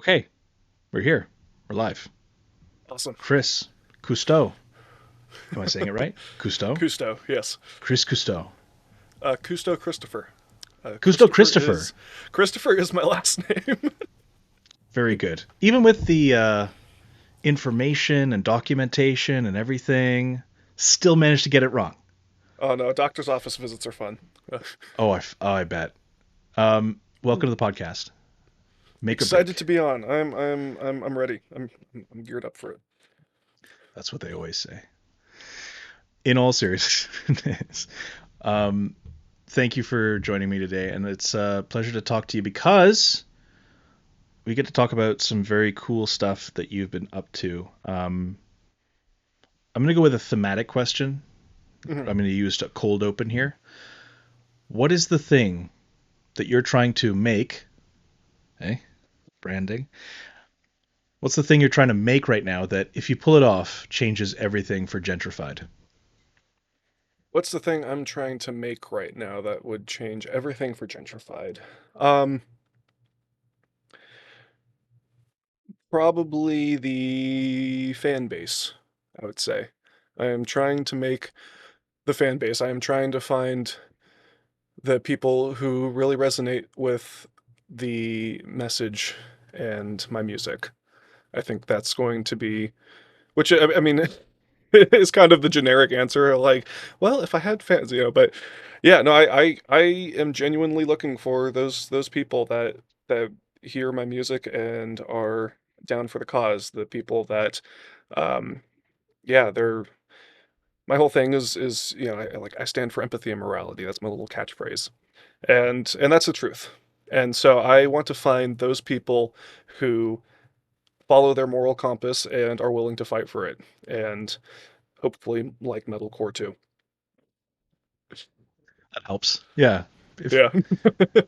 Okay, we're here. We're live. Awesome. Chris Cousteau. Am I saying it right? Cousteau? Cousteau, yes. Chris Cousteau. Cousteau Christopher. Cousteau Christopher. Christopher is my last name. Very good. Even with the information and documentation and everything, still managed to get it wrong. Oh no, doctor's office visits are fun. Oh, I bet. Welcome to the podcast. Make or Excited break. to be on. I'm ready. I'm geared up for it. That's what they always say. In all seriousness, um, thank you for joining me today, and it's a pleasure to talk to you because we get to talk about some very cool stuff that you've been up to. I'm going to go with a thematic question. Mhm. I'm going to use a cold open here. What is the thing that you're trying to make? Hey, branding. What's the thing you're trying to make right now that, if you pull it off, changes everything for Gentrified? What's the thing I'm trying to make right now that would change everything for Gentrified? Um, Probably the fan base, I would say. I am trying to make the fan base. I am trying to find the people who really resonate with the message and my music. I think that's going to be, which I mean, is kind of the generic answer. Like, well, if I had fans, but yeah, no, I am genuinely looking for those people that hear my music and are down for the cause. The people that, um, yeah, they're my whole thing is I stand for empathy and morality. That's my little catchphrase, and that's the truth. And so I want to find those people who follow their moral compass and are willing to fight for it, and hopefully like metalcore too. That helps. Yeah. If, Yeah.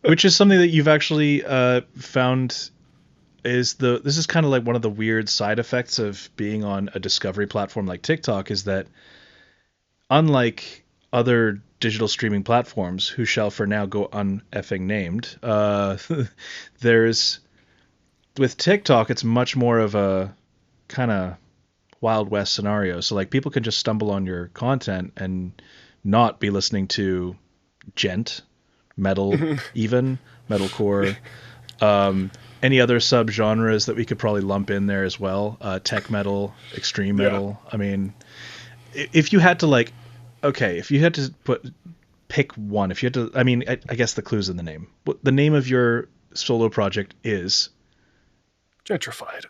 which is something that you've actually found is this is kind of like one of the weird side effects of being on a discovery platform like TikTok is that unlike other digital streaming platforms who shall for now go uneffing named, there's with TikTok it's much more of a kind of wild west scenario. So like people can just stumble on your content and not be listening to gent, metal, even metalcore, um, any other subgenres that we could probably lump in there as well. Tech metal, extreme Yeah. metal. I mean, if you had to like, okay, if you had to pick one, if you had to, I mean, I guess the clue's in the name. What the name of your solo project is? Gentrified.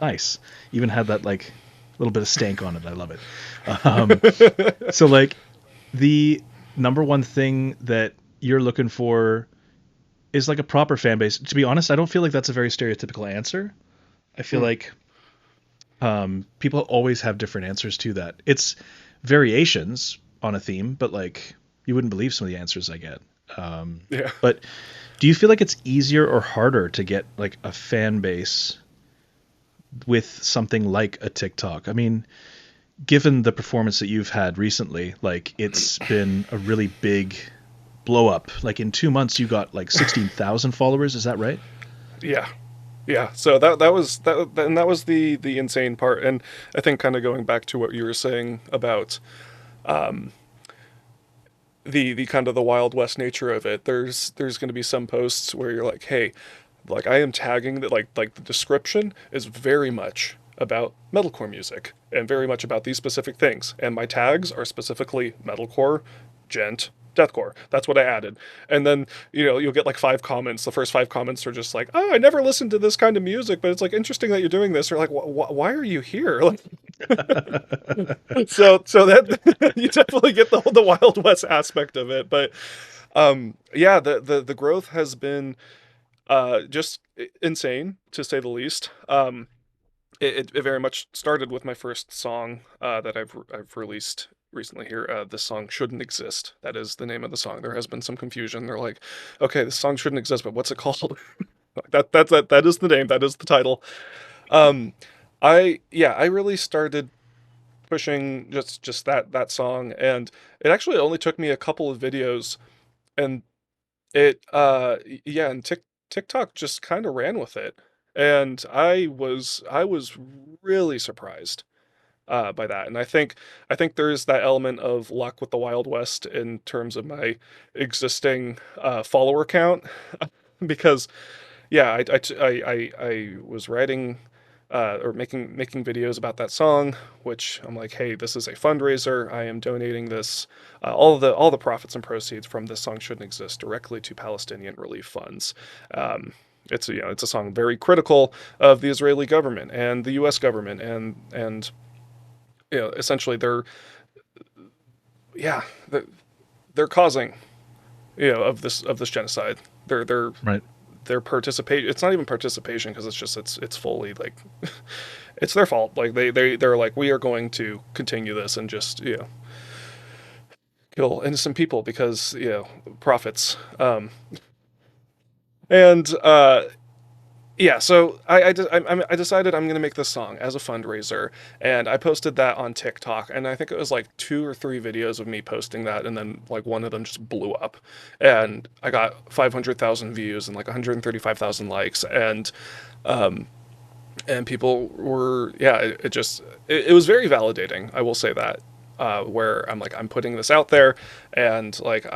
Nice. Even had that like little bit of stank on it. I love it. Um, so like the number one thing that you're looking for is like a proper fan base. To be honest, I don't feel like that's a very stereotypical answer. I feel Hmm. like people always have different answers to that. It's variations on a theme, but like you wouldn't believe some of the answers I get. Um, Yeah. but do you feel like it's easier or harder to get like a fan base with something like a TikTok? I mean, given the performance that you've had recently, like it's been a really big blow up. Like in 2 months, you got like 16,000 followers. Is that right? Yeah. Yeah. So that was the insane part. And I think kind of going back to what you were saying about um the kind of the wild west nature of it. There's going to be some posts where you're like, "Hey, like I am tagging that like the description is very much about metalcore music and very much about these specific things. And my tags are specifically metalcore, gent, deathcore. That's what I added. And then, you'll get like five comments. The first five comments are just like, "Oh, I never listened to this kind of music, but it's like interesting that you're doing this." Or like, Why are you here?" So that you definitely get the Wild West aspect of it. But yeah, the growth has been just insane to say the least. It very much started with my first song that I've released recently here. This song shouldn't exist. That is the name of the song. There has been some confusion. They're like, okay, this song shouldn't exist, but what's it called? That is the name. That is the title. Um, I really started pushing just that song, and it actually only took me a couple of videos, and it yeah, and TikTok just kind of ran with it. And I was really surprised by that. And I think there's that element of luck with the Wild West in terms of my existing follower count, because yeah, I was writing or making videos about that song, which I'm like, hey, this is a fundraiser. I am donating this. All the profits and proceeds from this song shouldn't exist directly to Palestinian relief funds. Um, it's a song very critical of the Israeli government and the U.S. government, and essentially yeah they're, they're causing of this genocide. They're Right. their participation, it's not even participation because it's fully like it's their fault. Like they're like, we are going to continue this and just kill innocent people because profits. And Yeah, so I decided I'm gonna make this song as a fundraiser, and I posted that on TikTok, and I think it was like 2 or 3 videos of me posting that, and then like one of them just blew up, and I got 500,000 views and like 135,000 likes, um, and people were, yeah, it was very validating. I will say that, where I'm like, I'm putting this out there, and like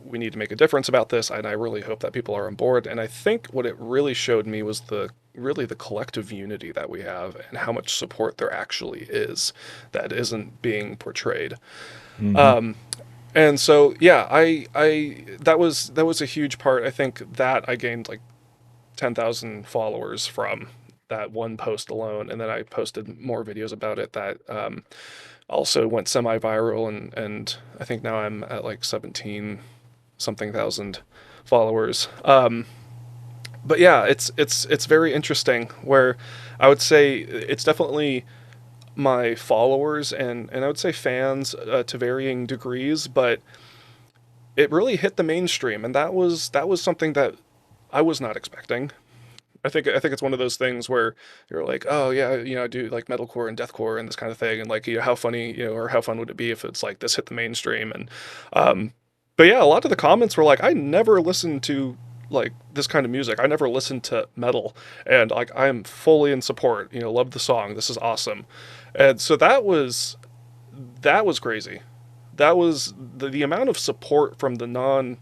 we need to make a difference about this, and I really hope that people are on board. And I think what it really showed me was the collective unity that we have and how much support there actually is that isn't being portrayed. Mm-hmm. Um, and so yeah, I that was a huge part. I think that I gained like 10,000 followers from that one post alone, and then I posted more videos about it that also went semi-viral, and I think now I'm at like 17 something thousand followers. But yeah, it's very interesting. Where I would say it's definitely my followers and I would say fans to varying degrees, but it really hit the mainstream, and that was something that I was not expecting. I think it's one of those things where you're like, oh yeah, I do like metalcore and deathcore and this kind of thing, and like, how funny, or how fun would it be if it's like this hit the mainstream, and um, but yeah, a lot of the comments were like, I never listened to like this kind of music. I never listened to metal, and like I am fully in support. Love the song. This is awesome, and so that was crazy. That was the amount of support from the non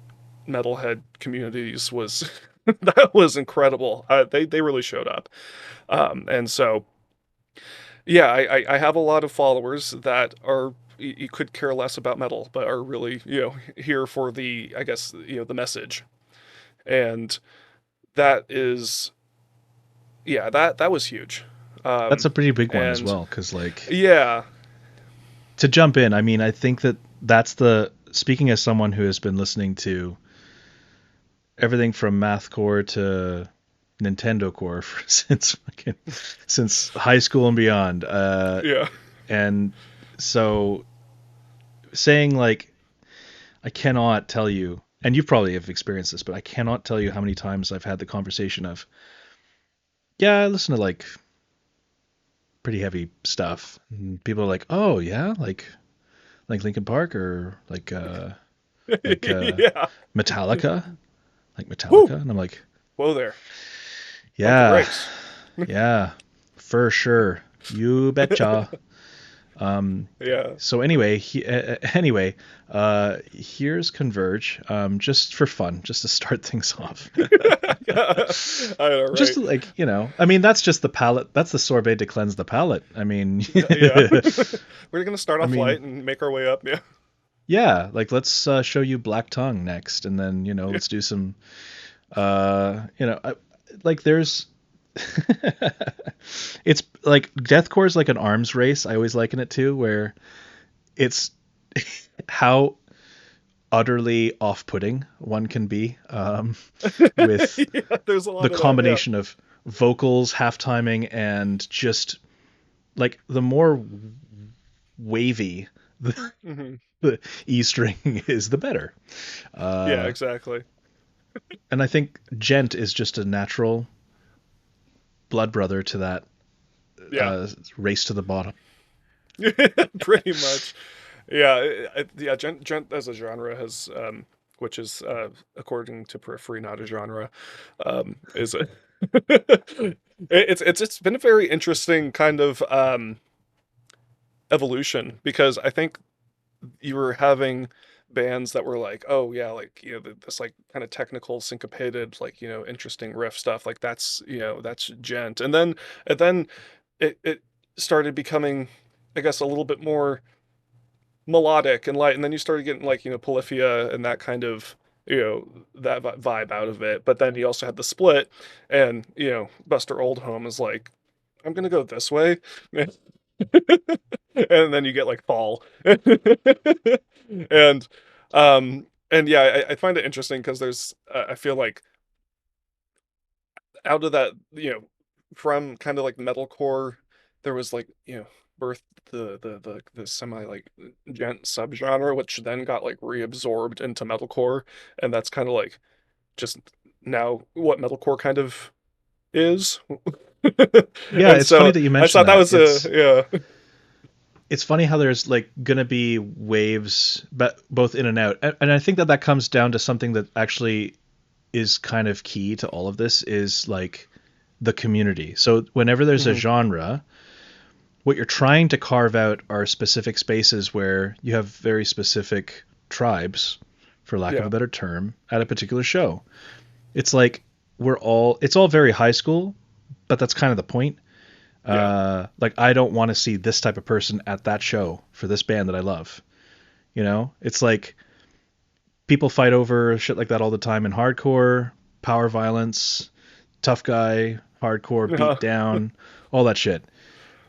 metalhead communities was that was incredible. They really showed up, and so yeah, I have a lot of followers that are you could care less about metal, but are really here for the, I guess, the message, and that is, yeah, that was huge, That's a pretty big one as and well, because like yeah. to jump in, I mean, I think that that's the speaking as someone who has been listening to everything from mathcore to Nintendo core since high school and beyond. Yeah. And so saying like I cannot tell you, and you probably have experienced this, but I cannot tell you how many times I've had the conversation of, yeah, I listen to like pretty heavy stuff. And people are like, oh yeah, like Linkin Park or like Yeah. Metallica, like Woo. Metallica, and I'm like, Whoa there. Pump the yeah, brakes. yeah, for sure, you betcha. Um, Yeah. so here's Converge, just for fun, just to start things off. I know, Just right? like, I mean, that's just the palate. That's the sorbet to cleanse the palate. I mean, Yeah. We're gonna start I off mean, light and make our way up. Yeah. yeah, like let's show you Black Tongue next, and then Yeah. let's do some, like there's, it's like deathcore is like an arms race. I always liken it to where it's how utterly off-putting one can be with Yeah. There's a the lot of that. Yeah. combination of vocals, half timing, and just like the more wavy the, Hmm. the E string is, the better. Yeah. Uh, Exactly. and I think Gent is just a natural blood brother to that Yeah. race to the bottom. Pretty much. Yeah. Yeah. Gent as a genre has, which is according to Periphery not a genre, is it? It's been a very interesting kind of evolution, because I think you were having bands that were like, oh yeah, like, this like kind of technical syncopated, like, interesting riff stuff, like that's gent. And then it started becoming, I guess, a little bit more melodic and light, and then you started getting like, Polyphia and that kind of, that vibe out of it. But then you also had the split, and Buster Oldham is like, I'm gonna go this way. And then you get like fall. and and yeah, I find it interesting because there's I feel like out of that, from kind of like metalcore, there was like, birth the semi like gent subgenre, which then got like reabsorbed into metalcore, and that's kind of like just now what metalcore kind of is. Yeah, And it's funny so that you I mentioned thought that that. was a, yeah. It's funny how there's like gonna be waves, but both in and out, and I think that that comes down to something that actually is kind of key to all of this is like the community. So whenever there's a Mhm. genre, what you're trying to carve out are specific spaces where you have very specific tribes, for lack of a Yeah. better term, at a particular show. It's like it's all very high school, but that's kind of the point. Yeah. Like I don't want to see this type of person at that show for this band that I love. It's like people fight over shit like that all the time in hardcore, power violence, tough guy, hardcore, beat Uh-huh. down, all that shit.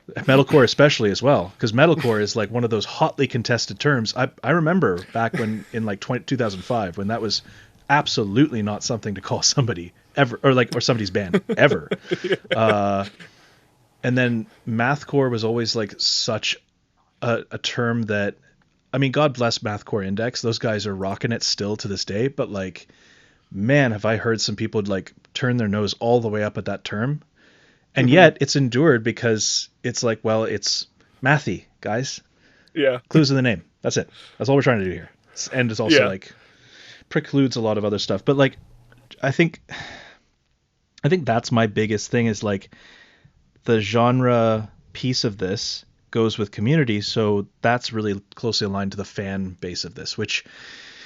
Metalcore especially as well, because metalcore is like one of those hotly contested terms. I remember back when in like 2005 when that was absolutely not something to call somebody ever, or somebody's band ever. Yeah. Uh, and then mathcore was always like such a term that, I mean, God bless Mathcore Index. Those guys are rocking it still to this day. But like, man, have I heard some people like turn their nose all the way up at that term. And Mhm. yet it's endured because it's like, well, it's mathy, guys. Yeah. Clues in the name. That's it. That's all we're trying to do here. And it's also Yeah. like precludes a lot of other stuff. But like, I think I think that's my biggest thing is like the genre piece of this goes with community, so that's really closely aligned to the fan base of this, which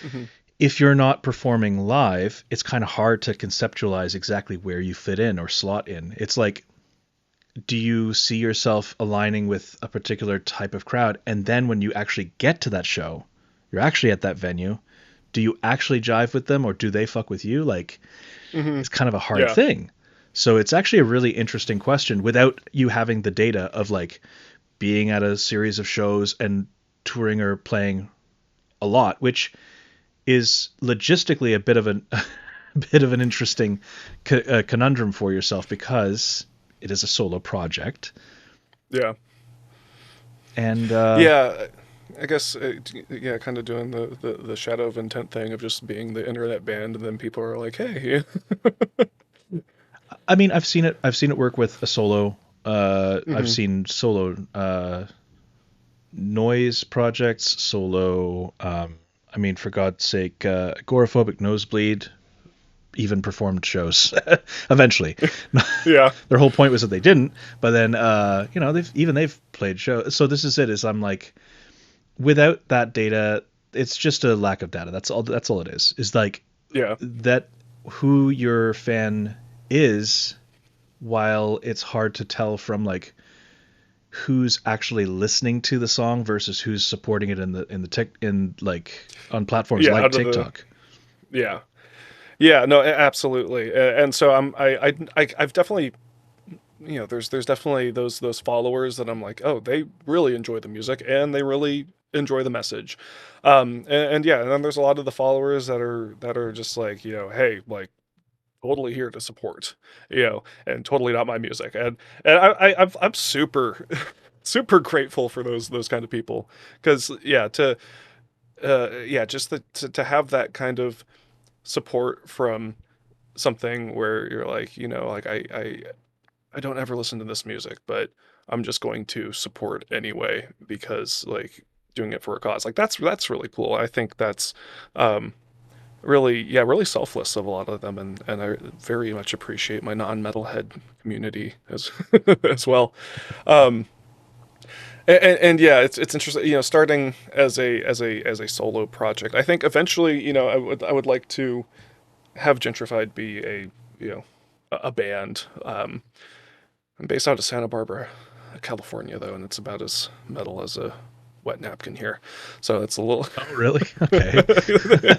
Mhm. if you're not performing live, it's kind of hard to conceptualize exactly where you fit in or slot in. It's like, do you see yourself aligning with a particular type of crowd? And then when you actually get to that show, you're actually at that venue, do you actually jive with them or do they fuck with you? Like, Mhm. it's kind of a hard Yeah. thing. So it's actually a really interesting question without you having the data of like being at a series of shows and touring or playing a lot, which is logistically a bit of an a bit of an interesting conundrum for yourself because it is a solo project. Yeah. And Yeah. I guess, yeah, kind of doing the shadow of intent thing of just being the internet band, and then people are like, "Hey." I mean, I've seen it work with a solo. I've Mhm. seen solo noise projects, solo. I mean, for God's sake, agoraphobic nosebleed even performed shows eventually. Yeah. Their whole point was that they didn't, but then they've played shows. So this is it. Is I'm like, without that data, it's just a lack of data. That's all it is. Is like Yeah. that who your fan is, while it's hard to tell from like who's actually listening to the song versus who's supporting it in the tech in like on platforms Yeah, like out of the, TikTok. yeah. Yeah, no, absolutely. And so I've definitely, there's definitely those followers that I'm like, oh, they really enjoy the music and they really enjoy the message. And yeah, and then there's a lot of the followers that are just like, hey, like, totally here to support, and totally not my music. And I'm super super grateful for those kind of people, because yeah, yeah, just to have that kind of support from something where you're like, like, I don't ever listen to this music, but I'm just going to support anyway because, like, doing it for a cause. Like, that's really cool. I think that's um really, yeah, really selfless of a lot of them, and I very much appreciate my non-metalhead community as as well. Um, and yeah, it's interesting, starting as a solo project. I think eventually, I would like to have Gentrified be you know a band. I'm based out of Santa Barbara, California, though, and it's about as metal as a wet napkin here. So it's a little, Oh, really? Okay.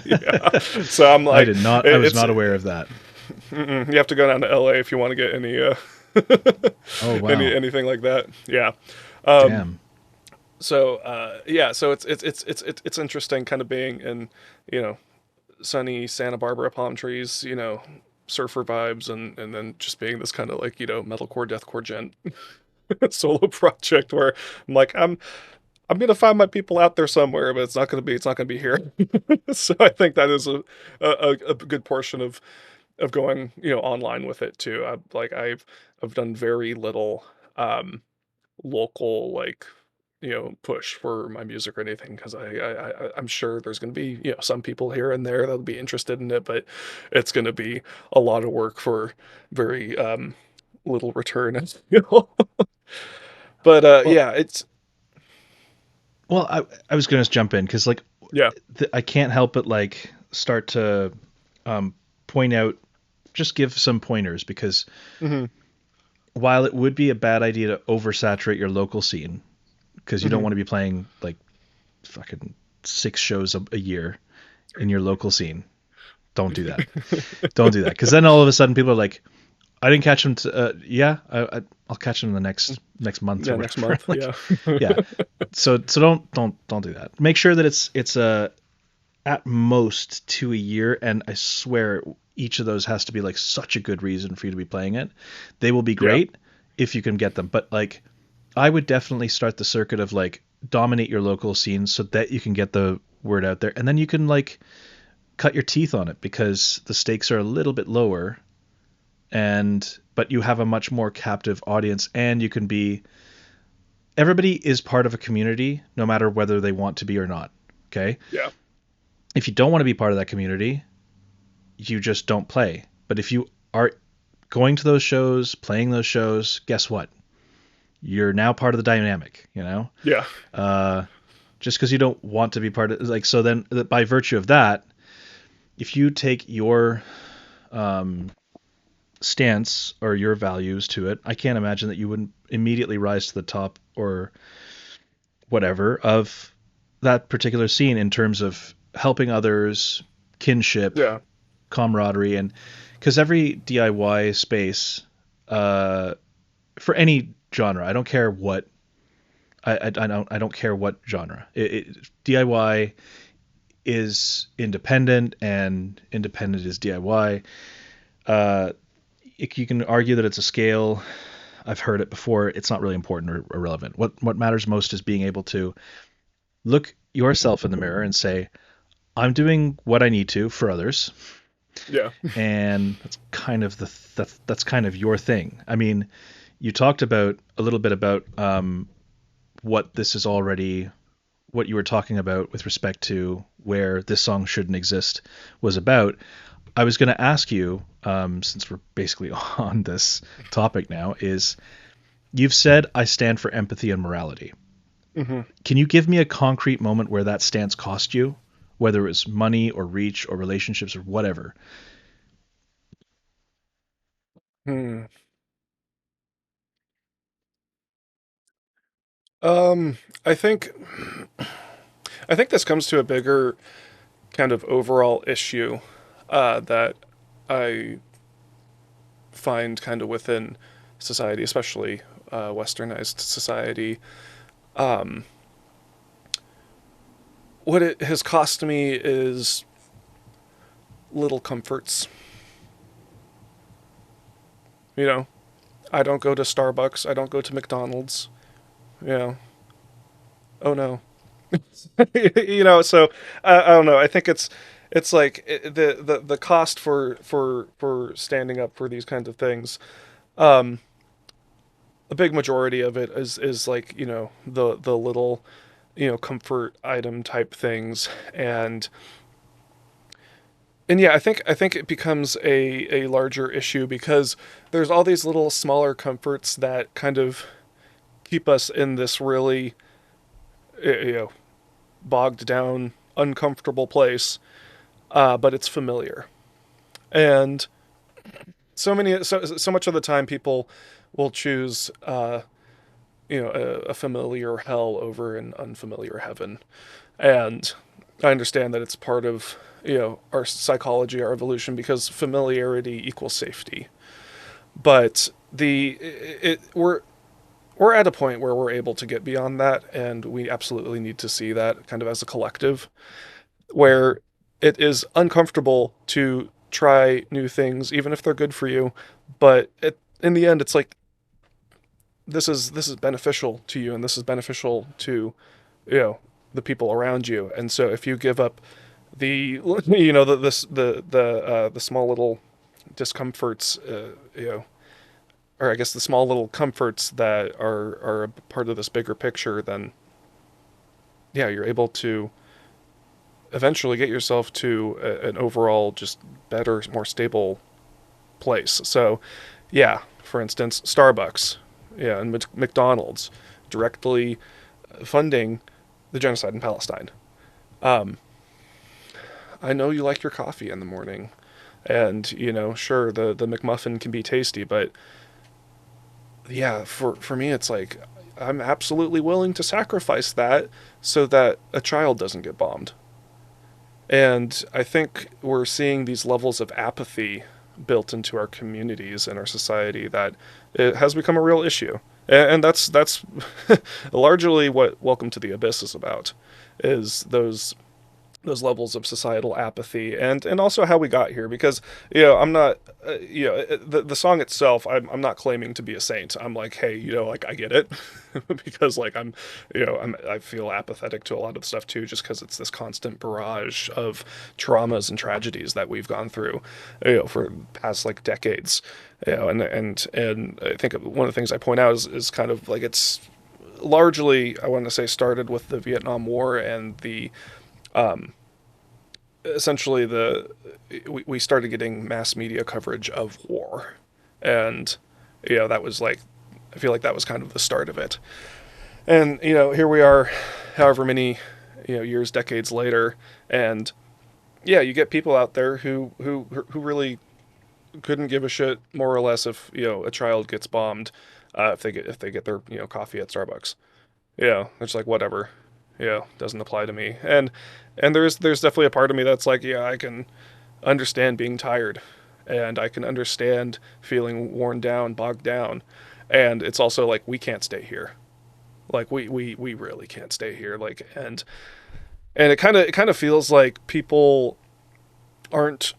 yeah. So I'm I like, did not. I was it's not aware of that. you have to go down to LA if you want to get any Oh, wow. anything like that. Yeah. Um, Damn. so yeah, so it's interesting, kind of being in you know sunny Santa Barbara, palm trees, surfer vibes, and then just being this kind of like metalcore, deathcore gent solo project where I'm like I'm gonna find my people out there somewhere, but it's not gonna be here. So I think that is a good portion of going online with it too. I've done very little local, like, push for my music or anything, because I'm sure there's going to be some people here and there that'll be interested in it, but it's going to be a lot of work for very little return. But Well, yeah, it's I was gonna jump in because like yeah. I can't help but like start to um, point out, just give some pointers because Hmm. while it would be a bad idea to oversaturate your local scene because you don't Hmm. want to be playing like fucking 6 shows a year in your local scene. Don't do that. Don't do that because then all of a sudden people are like, I didn't catch him. Yeah, I'll catch him in the next month or Yeah, next whatever. month. Like, Yeah. yeah. So don't do that. Make sure that it's a at most 2 a year, and I swear each of those has to be like such a good reason for you to be playing it. They will be Yeah. great if you can get them, but like I would definitely start the circuit of like dominate your local scene so that you can get the word out there, and then you can like cut your teeth on it because the stakes are a little bit lower, and but you have a much more captive audience, and you can be everybody is part of a community no matter whether they want to be or not. Okay, Yeah. if you don't want to be part of that community, you just don't play. But if you are going to those shows, playing those shows, guess what? You're now part of the dynamic, you know? Yeah. Uh, just because you don't want to be part of, like, so then by virtue of that, if you take your um, stance or your values to it, I can't imagine that you wouldn't immediately rise to the top or whatever of that particular scene in terms of helping others, kinship, Yeah. camaraderie, and because every DIY space, uh, for any genre, I don't care what I don't care what genre. DIY is independent, and independent is DIY. Uh, you can argue that it's a scale. I've heard it before. It's not really important or relevant. What matters most is being able to look yourself in the mirror and say, I'm doing what I need to for others, Yeah. and that's kind of that's kind of your thing. I mean, you talked about a little bit about what this is already what you were talking about with respect to where this song shouldn't exist was about. I was going to ask you, since we're basically on this topic now, is you've said I stand for empathy and morality. Hmm. Can you give me a concrete moment where that stance cost you, whether it was money or reach or relationships or whatever? Hmm. Um, I think I think this comes to a bigger kind of overall issue that I find kind of within society, especially westernized society. Um, what it has cost me is little comforts. You know, I don't go to Starbucks. I don't go to McDonald's. You know, oh no. So I don't know. I think it's like the cost for standing up for these kinds of things. Um, a big majority of it is like the little comfort item type things, and And yeah, I think it becomes a larger issue because there's all these little smaller comforts that kind of keep us in this really, you know, bogged down, uncomfortable place, but it's familiar. And so much of the time, people will choose, a familiar hell over an unfamiliar heaven. And I understand that it's part of our psychology, our evolution, because familiarity equals safety. But we're at a point where we're able to get beyond that, and we absolutely need to see that kind of as a collective, where it is uncomfortable to try new things, even if they're good for you. But in the end, it's like this is beneficial to you, and this is beneficial to you know the people around you. And so if you give up the the small little discomforts, or I guess the small little comforts that are a part of this bigger picture, then yeah, you're able to eventually get yourself to an overall just better, more stable place. So, yeah, for instance, Starbucks, yeah, and McDonald's directly funding the genocide in Palestine. Um, I know you like your coffee in the morning, and sure, the McMuffin can be tasty, but yeah, for me, it's like I'm absolutely willing to sacrifice that so that a child doesn't get bombed. And I think we're seeing these levels of apathy built into our communities and our society that it has become a real issue. And that's largely what Welcome to the Abyss is about, is those levels of societal apathy, and also how we got here. Because I'm not the song itself, I'm not claiming to be a saint. I'm like, hey, like, I get it. Because like I feel apathetic to a lot of the stuff too, just because it's this constant barrage of traumas and tragedies that we've gone through for past like decades. And I think one of the things I point out is kind of like, it's largely, I want to say, started with the Vietnam War and the essentially we started getting mass media coverage of war. And that was like, I feel like that was kind of the start of it. And here we are, however many years, decades later, and yeah, you get people out there who really couldn't give a shit, more or less, if a child gets bombed, if they get their coffee at Starbucks. It's like, whatever. Doesn't apply to me. And there's definitely a part of me that's like, yeah, I can understand being tired, and I can understand feeling worn down, bogged down. And it's also like, we can't stay here. Like, we really can't stay here. Like, and it kind of feels like people aren't,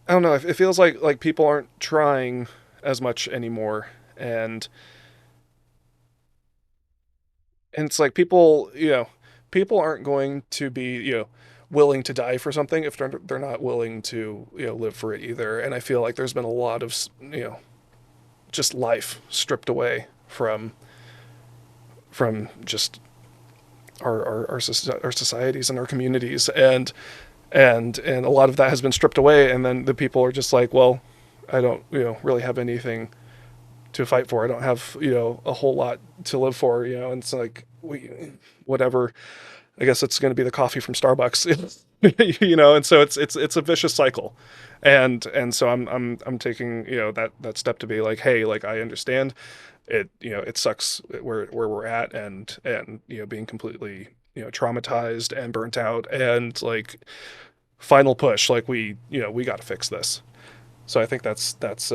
I don't know, it feels like people aren't trying as much anymore. And it's like, people aren't going to be willing to die for something if they're not willing to live for it either. And I feel like there's been a lot of just life stripped away from just our societies and our communities, and a lot of that has been stripped away. And then the people are just like, well, I don't really have anything to fight for. I don't have a whole lot to live for. And it's like, whatever. I guess it's going to be the coffee from Starbucks. And so it's a vicious cycle. And so I'm taking that step to be like, hey, like, I understand it. It sucks where we're at, and being completely traumatized and burnt out, and like, final push, like, we got to fix this. So I think that's that's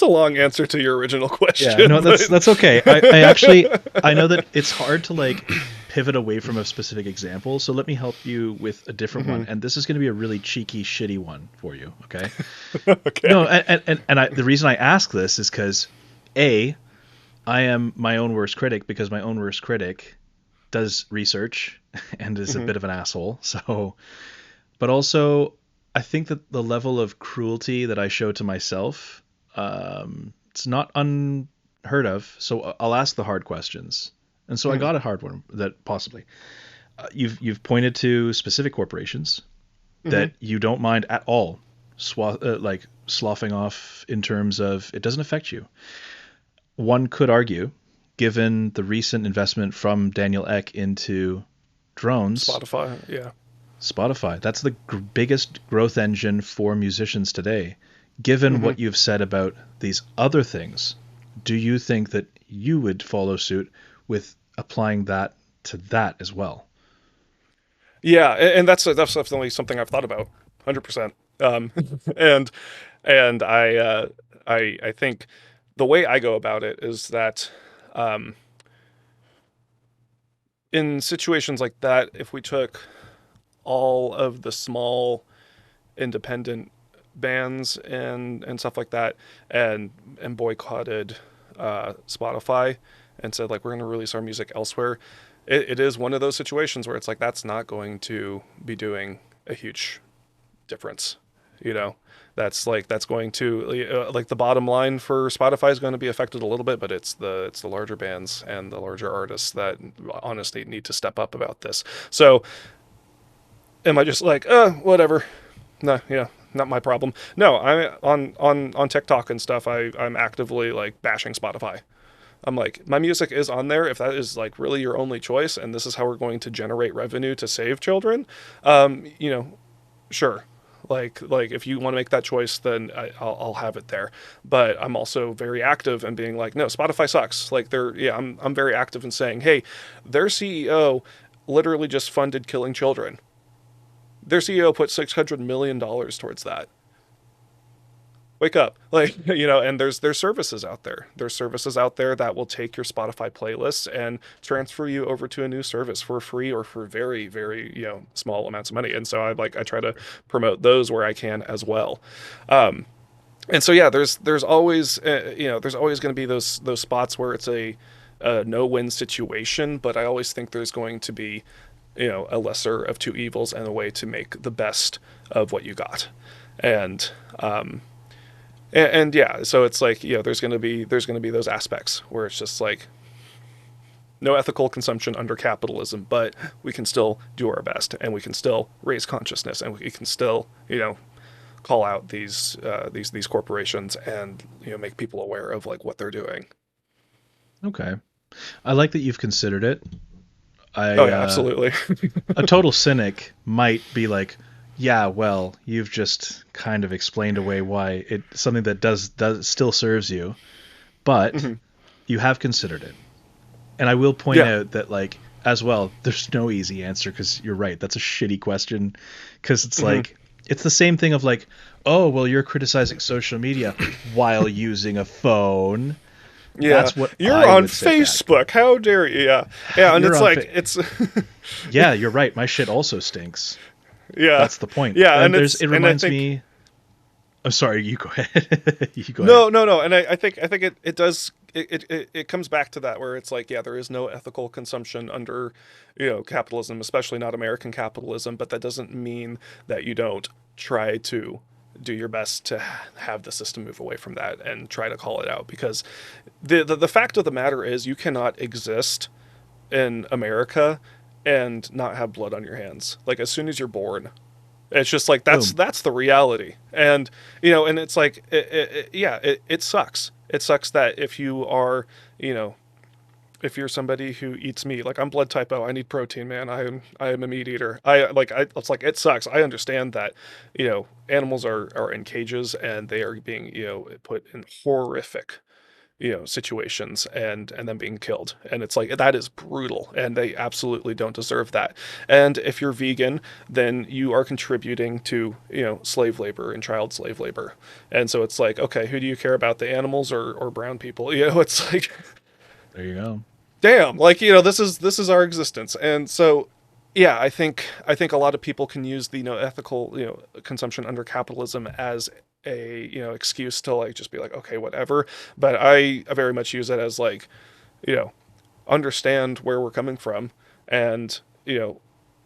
a long answer to your original Yeah, question, no, but that's okay. I actually, I know that it's hard to like pivot away from a specific example, so let me help you with a different one. Mhm. And this is going to be a really cheeky, shitty one for you. Okay. No, Okay. the reason I ask this is because a, I am my own worst critic, because my own worst critic does research and is a Mhm. bit of an asshole. So, but also, I think that the level of cruelty that I show to myself, it's not unheard of. So I'll ask the hard questions. And so I Mhm. got a hard one, that possibly. You've pointed to specific corporations Hmm. that you don't mind at all, like sloughing off in terms of it doesn't affect you. One could argue, given the recent investment from Daniel Ek into drones, Spotify, yeah. Spotify, that's the biggest growth engine for musicians today. Given Hmm. what you've said about these other things, do you think that you would follow suit with applying that to that as well? Yeah, and that's definitely something I've thought about, 100%. And I think the way I go about it is that um, in situations like that, if we took all of the small independent bands and stuff like that and boycotted Spotify and said like we're going to release our music elsewhere, it is one of those situations where it's like that's not going to be doing a huge difference, you know. That's going to like the bottom line for Spotify is going to be affected a little bit, but it's the larger bands and the larger artists that honestly need to step up about this. So am I just like whatever? No, yeah, not my problem. No, I on TikTok and stuff. I'm actively like bashing Spotify. I'm like, my music is on there. If that is like really your only choice, and this is how we're going to generate revenue to save children, you know, sure. Like if you want to make that choice, then I'll have it there. But I'm also very active in being like, no, Spotify sucks. Like they're yeah, I'm very active in saying, hey, their CEO literally just funded killing children. Their CEO put $600 million towards that. Wake up, like and there's services out there. There's services out there that will take your Spotify playlists and transfer you over to a new service for free or for very very small amounts of money. And so I try to promote those where I can as well. And so yeah, there's always there's always going to be those spots where it's a no win situation, but I always think there's going to be a lesser of two evils and a way to make the best of what you got. And and yeah, so it's like there's gonna be those aspects where it's just like no ethical consumption under capitalism, but we can still do our best and we can still raise consciousness and we can still call out these corporations and make people aware of like what they're doing. Okay. I like that you've considered it. Oh I yeah, absolutely. A total cynic might be like, yeah, well, you've just kind of explained away why it's something that does still serves you, but Hmm. you have considered it. And I will point Yeah. out that like as well, there's no easy answer because you're right. That's a shitty question because it's Hmm. like it's the same thing of like, oh, well, you're criticizing social media while using a phone. Yeah, That's what you're I on would say back. Facebook. How dare you? Yeah, yeah, and You're it's on like fa- it's Yeah, you're right. My shit also stinks. yeah, That's the point. yeah, And and there's it's it and I reminds think me. Oh, sorry. You go ahead. You go ahead. no, no, no, and I think it does it comes back to that where it's like yeah, there is no ethical consumption under capitalism, especially not American capitalism, but that doesn't mean that you don't try to do your best to have the system move away from that and try to call it out because the fact of the matter is you cannot exist in America and not have blood on your hands. Like as soon as you're born, it's just like that's Boom. that's the reality. And and it's like yeah, it sucks. It sucks that if you are you know if you're somebody who eats meat, like I'm blood type O, I need protein, man. I am a meat eater. It's like it sucks. I understand that animals are in cages and they are being put in horrific situations and then being killed, and it's like that is brutal and they absolutely don't deserve that. And if you're vegan, then you are contributing to slave labor and child slave labor. And so it's like, okay, who do you care about, the animals or brown people? It's like There you go. damn, like this is our existence. And so yeah, I think a lot of people can use the ethical consumption under capitalism as a excuse to like just be like okay whatever, but I very much use it as like you know understand where we're coming from and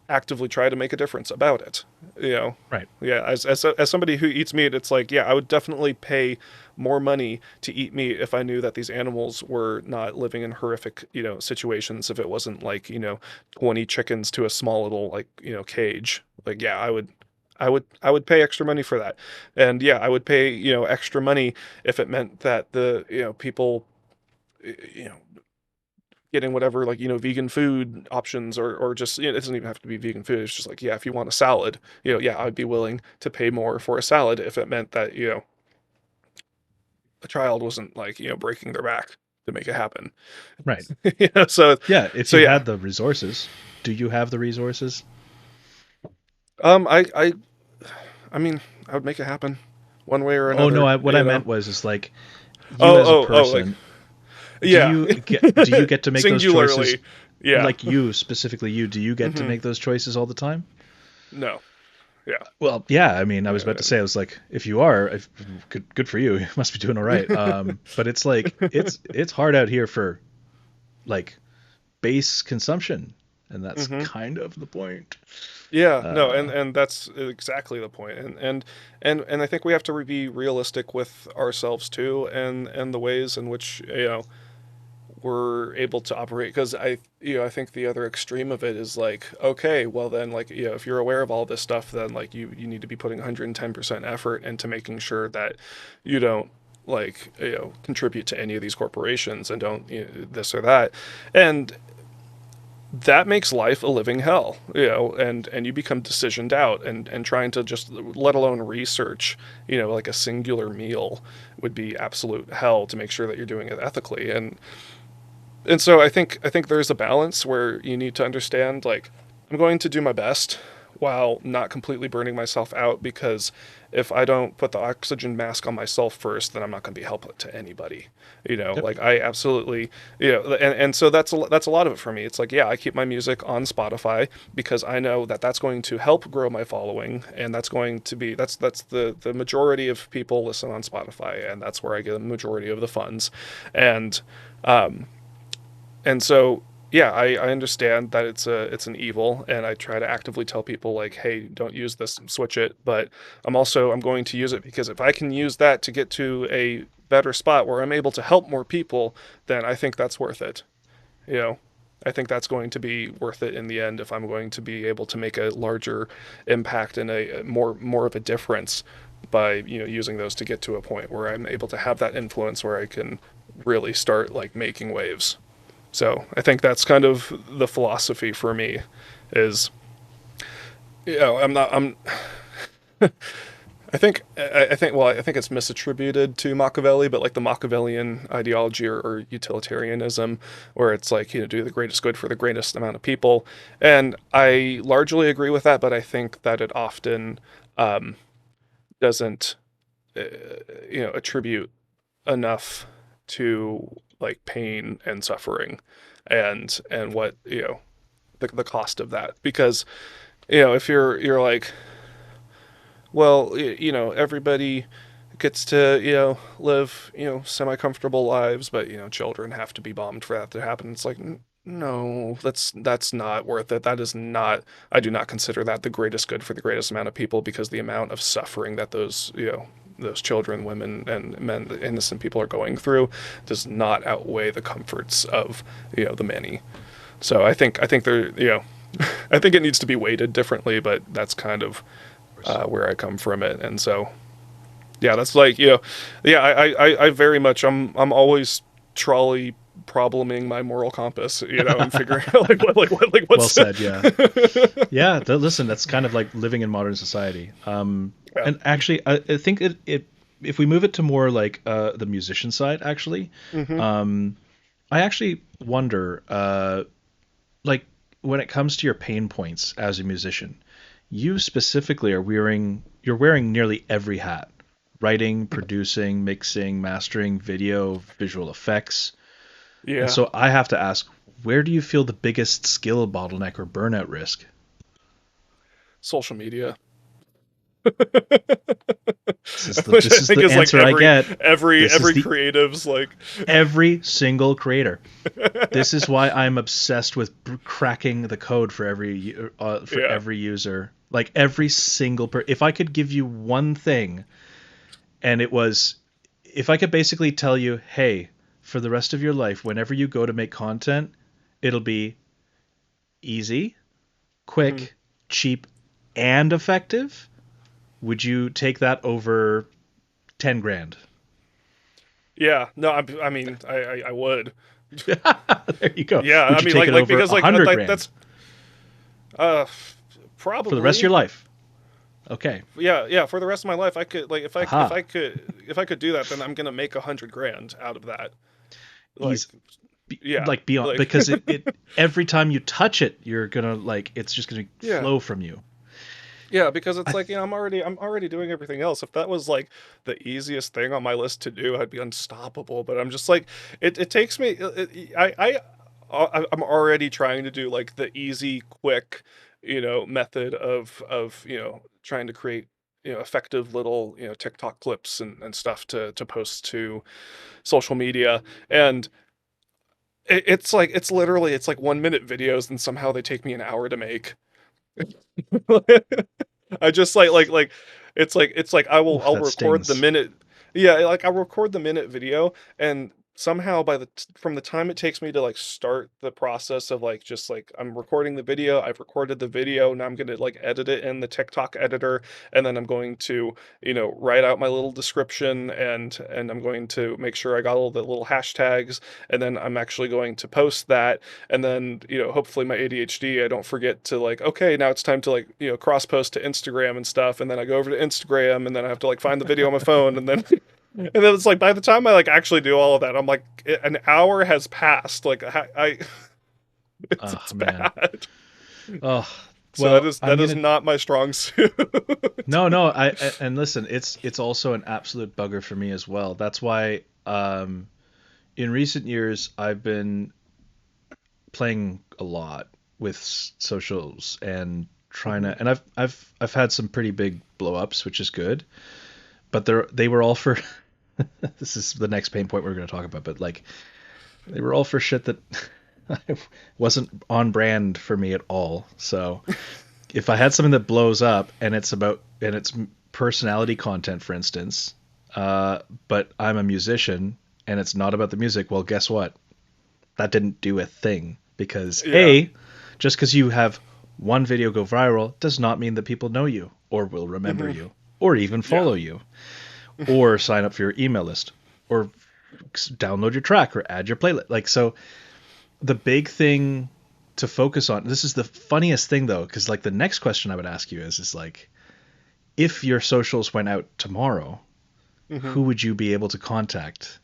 actively try to make a difference about it. You know, Right. yeah. As somebody who eats meat, it's like, yeah, I would definitely pay more money to eat meat if I knew that these animals were not living in horrific, situations. If it wasn't like, 20 chickens to a small little like, cage. Like, yeah, I would pay extra money for that. And yeah, I would pay, extra money if it meant that the, people, you know, getting whatever like vegan food options, or just it doesn't even have to be vegan food. It's just like, yeah, if you want a salad, yeah, I'd be willing to pay more for a salad if it meant that a child wasn't like breaking their back to make it happen. Right. So Yeah, if so you yeah. had the resources. Do you have the resources? I mean, I would make it happen one way or Oh no, another. what I meant was is like you Oh, as a like, person, yeah. do you get to make those choices? Singularly. Yeah. Like you, specifically you, do you get to Hmm. make those choices all the time? No. Yeah. Well, yeah, I mean, I was about to Uh, say, I was like, if you are, good for you. You must be doing all right. But it's like it's hard out here for like base consumption, and that's hmm kind of the point. Yeah, no, and Uh, and that's exactly the point. And I think we have to be realistic with ourselves too, and the ways in which we're able to operate. Because I think the other extreme of it is like, okay, well then, like, if you're aware of all this stuff, then like you need to be putting 110% effort into making sure that you don't like contribute to any of these corporations, and don't this or that. And that makes life a living hell, and you become decisioned out, and trying to just, let alone research, like a singular meal would be absolute hell to make sure that you're doing it ethically. And so I think there's a balance where you need to understand, like, I'm going to do my best while not completely burning myself out, because if I don't put the oxygen mask on myself first, then I'm not going to be helpful to anybody. yep. Like, I absolutely, and so that's a lot of it for me. It's like, yeah, I keep my music on Spotify because I know that that's going to help grow my following, and that's going to be that's the majority of people listen on Spotify, and that's where I get the majority of the funds. And um, and so, yeah, I understand that it's an evil, and I try to actively tell people like, hey, don't use this, switch it. But I'm going to use it because if I can use that to get to a better spot where I'm able to help more people, then I think that's worth it. You know, I think that's going to be worth it in the end, if I'm going to be able to make a larger impact and a more of a difference by using those to get to a point where I'm able to have that influence where I can really start like making waves. So I think that's kind of the philosophy for me is, I'm not, I think it's misattributed to Machiavelli, but like the Machiavellian ideology, or utilitarianism, where it's like, do the greatest good for the greatest amount of people. And I largely agree with that, but I think that it often um, doesn't, uh, attribute enough to like pain and suffering, and what the cost of that. Because if you're like, well, everybody gets to live semi-comfortable lives, but children have to be bombed for that to happen. It's like, no, that's not worth it. That is not, I do not consider that the greatest good for the greatest amount of people, because the amount of suffering that those children, women, and men, the innocent people, are going through does not outweigh the comforts of the many. So I think there, I think it needs to be weighted differently, but that's kind of where I come from it. And so, yeah, that's like, yeah, I very much, I'm always trolley probleming my moral compass, and figuring out like Well what's said. Yeah. Yeah. Listen, that's kind of like living in modern society. yeah. And actually, I think it if we move it to more like the musician side, actually, Hmm. um, I actually wonder, like when it comes to your pain points as a musician, you specifically you're wearing nearly every hat: writing, producing, mixing, mastering, video, visual effects. And Yeah. so I have to ask, where do you feel the biggest skill bottleneck or burnout risk? Social media. Which I This is think the is like answer I get. This is every the creative's like. every single creator. This is why I'm obsessed with cracking the code for Yeah. every user. Like every single if I could give you one thing, and it was, if I could basically tell you, hey, for the rest of your life, whenever you go to make content, it'll be easy, Mhm. quick, cheap, and effective. Would you take that over 10 grand? Yeah. No, I mean, I would. There you go. Yeah. I Would you mean, take it like over because a hundred like grand that's uh for the rest of your probably. life? Okay. Yeah, yeah. For the rest of my life, I could like Aha. if I could do that, then I'm gonna make 100 grand out of that. Like, Easy. yeah, Like beyond, like because it every time you touch it, you're gonna like, it's just gonna yeah, flow from you. yeah. Because it's I like, th- I'm already doing everything else. If that was like the easiest thing on my list to do, I'd be unstoppable. But I'm just like, it takes me. I'm already trying to do like the easy, quick, method of trying to create effective little TikTok clips and stuff to post to social media. And it's like it's like 1 minute videos and somehow they take me an hour to make. I just it's like Oof, I'll that record the stings. minute. Yeah, like I'll record the minute video, and somehow from the time it takes me to like start the process of like just like I'm recording the video, I've recorded the video, now I'm gonna like edit it in the TikTok editor, and then I'm going to write out my little description, and I'm going to make sure I got all the little hashtags, and then I'm actually going to post that, and then hopefully my ADHD, I don't forget to like, okay, now it's time to like cross post to Instagram and stuff, and then I go over to Instagram, and then I have to like find the video on my phone, and then and then it's like by the time I like actually do all of that, I'm like an hour has passed. Like I Oh it's man. bad. Oh, So well, I'm that is gonna. not my strong suit. No, no. And listen, it's also an absolute bugger for me as well. That's why, in recent years, I've been playing a lot with socials and trying Mhm. to, and I've had some pretty big blow ups, which is good. But they were all for. This is the next pain point we're going to talk about. But like, they were all for shit that wasn't on brand for me at all. So if I had something that blows up and it's personality content, for instance, but I'm a musician and it's not about the music, well, guess what? That didn't do a thing because Yeah. just because you have one video go viral does not mean that people know you or will remember Hmm. you or even Yeah. follow you or sign up for your email list or download your track or add your playlist. Like, so the big thing to focus on, this is the funniest thing though, because like the next question I would ask you is like, if your socials went out tomorrow, Hmm. who would you be able to contact?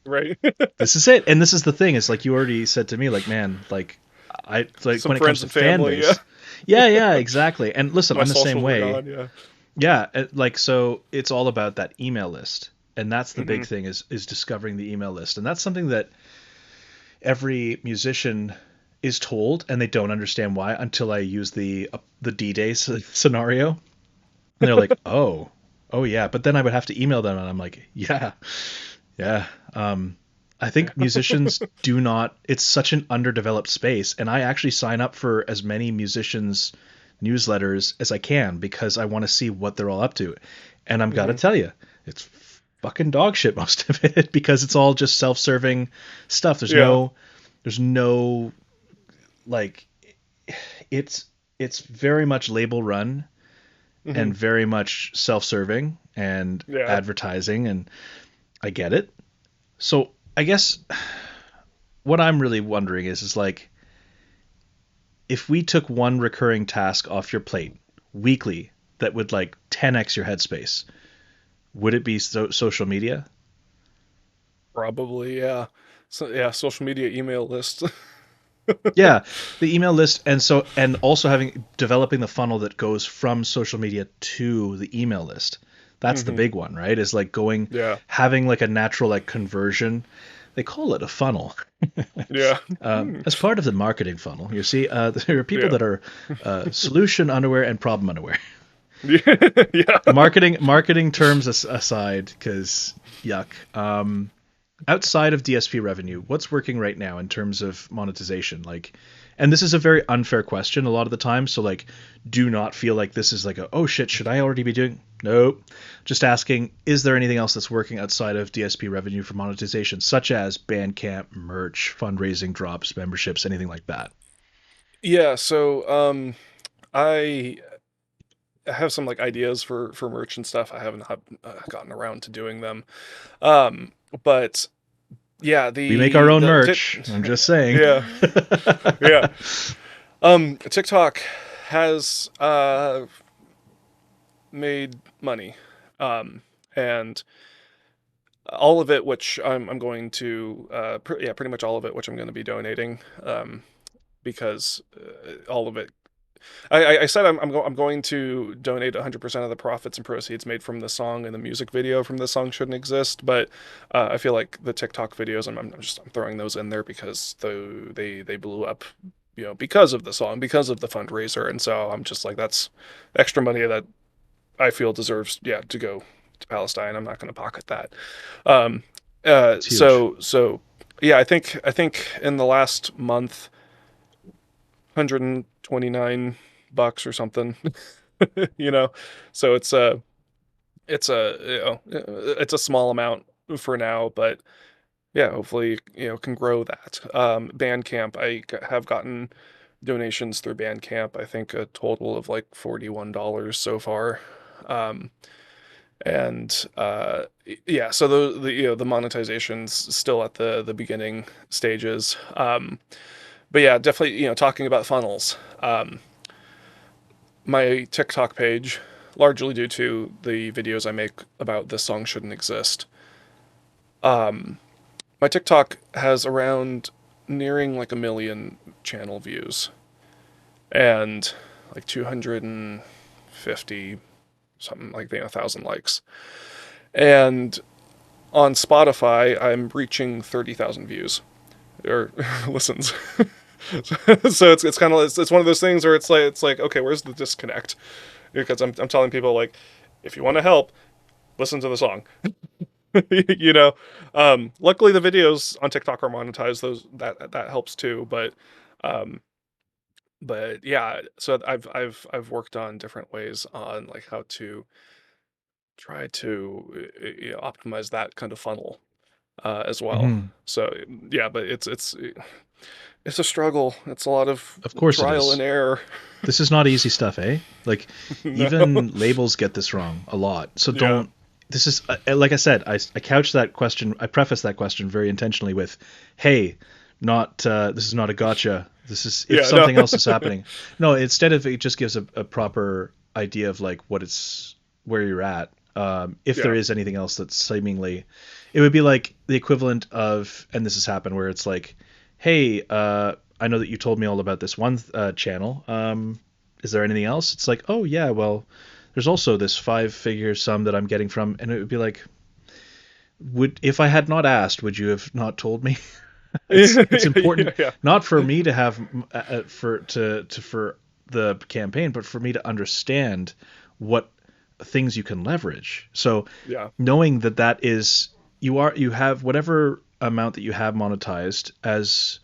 Right. This is it. And this is the thing, is like you already said to me, like, man, like I like Some when it comes friends to and fan family. Yeah. base. Yeah, yeah, exactly. And listen, My I'm the same socials are way. gone. Yeah. Yeah, like so it's all about that email list. And that's the big Hmm. thing, is discovering the email list. And that's something that every musician is told and they don't understand why until I use the D-Day scenario. And they're like, "Oh. Oh yeah." But then I would have to email them and I'm like, "Yeah. Yeah. I think Yeah. musicians do not, it's such an underdeveloped space, and I actually sign up for as many musicians newsletters as I can because I want to see what they're all up to. And I'm got to Hmm. tell you, it's fucking dog shit most of it because it's all just self-serving stuff. Yeah. There's no like it's it's very much label run Hmm. and very much self-serving and Yeah. advertising, and I get it. So I guess what I'm really wondering is like, if we took one recurring task off your plate weekly that would like 10x your headspace, would it be social media? Probably. Yeah. So yeah, social media email list. Yeah, the email list, and also having developing the funnel that goes from social media to the email list. That's the Hmm. big one, right? Is like going, Yeah. having like a natural like conversion. They call it a funnel. Yeah. Hmm. As part of the marketing funnel. You see, there are people Yeah. that are solution underwear and problem underwear. Yeah. Marketing terms aside, because yuck. Outside of DSP revenue, what's working right now in terms of monetization? Like, and this is a very unfair question a lot of the time. So like, do not feel like this is like a, oh shit, should I already be doing? Nope. Just asking, is there anything else that's working outside of DSP revenue for monetization, such as Bandcamp, merch, fundraising, drops, memberships, anything like that? Yeah, so I have some like ideas for merch and stuff. I haven't gotten around to doing them. Um, but yeah, We make our own the merch. I'm just saying. yeah, yeah. TikTok has made money, and all of it, which I'm going to yeah, pretty much all of it, which I'm going to be donating, because all of it. I said I'm going to donate 100% of the profits and proceeds made from the song, and the music video from the song shouldn't exist. But I feel like the TikTok videos, I'm throwing those in there because they blew up, because of the song, because of the fundraiser, and so I'm just like, that's extra money that I feel deserves, yeah, to go to Palestine. I'm not going to pocket that. Um, It's huge. so yeah, I think in the last month, $129 or something, you know. So it's a small amount for now, but yeah, hopefully, can grow that. Bandcamp, have gotten donations through Bandcamp. I think a total of like $41 so far. Um, and yeah, so the monetization's still at the beginning stages. But yeah, definitely, talking about funnels. My TikTok page, largely due to the videos I make about this song shouldn't exist. My TikTok has around nearing like a million channel views and like 250 something, like 1,000 likes. And on Spotify, I'm reaching 30,000 views or listens. So it's kind of, it's one of those things where it's like okay, where's the disconnect? Because I'm telling people, like, if you want to help, listen to the song. you know. Luckily the videos on TikTok are monetized. Those that helps too. Um, but yeah, so I've worked on different ways on like how to try to optimize that kind of funnel as well. Hmm. So yeah, but it's a struggle. It's a lot of Of course it trial and is. error. This is not easy stuff, eh? Like, No. even labels get this wrong a lot. So Yeah. don't. This is like I said. I couched that question. I preface that question very intentionally with, "Hey, not this is not a gotcha. This is if Yeah. No. something else is happening." No, instead of it just gives a proper idea of like what it's where you're at. If there Yeah. is anything else that's seemingly, it would be like the equivalent of, and this has happened where it's like, "Hey, I know that you told me all about this one channel. Is there anything else?" It's like, oh yeah, well, there's also this five-figure sum that I'm getting from, and it would be like, would if I had not asked, would you have not told me? It's important Yeah. not for me to have for the campaign, but for me to understand what things you can leverage. So Yeah. knowing that that is you have whatever amount that you have monetized as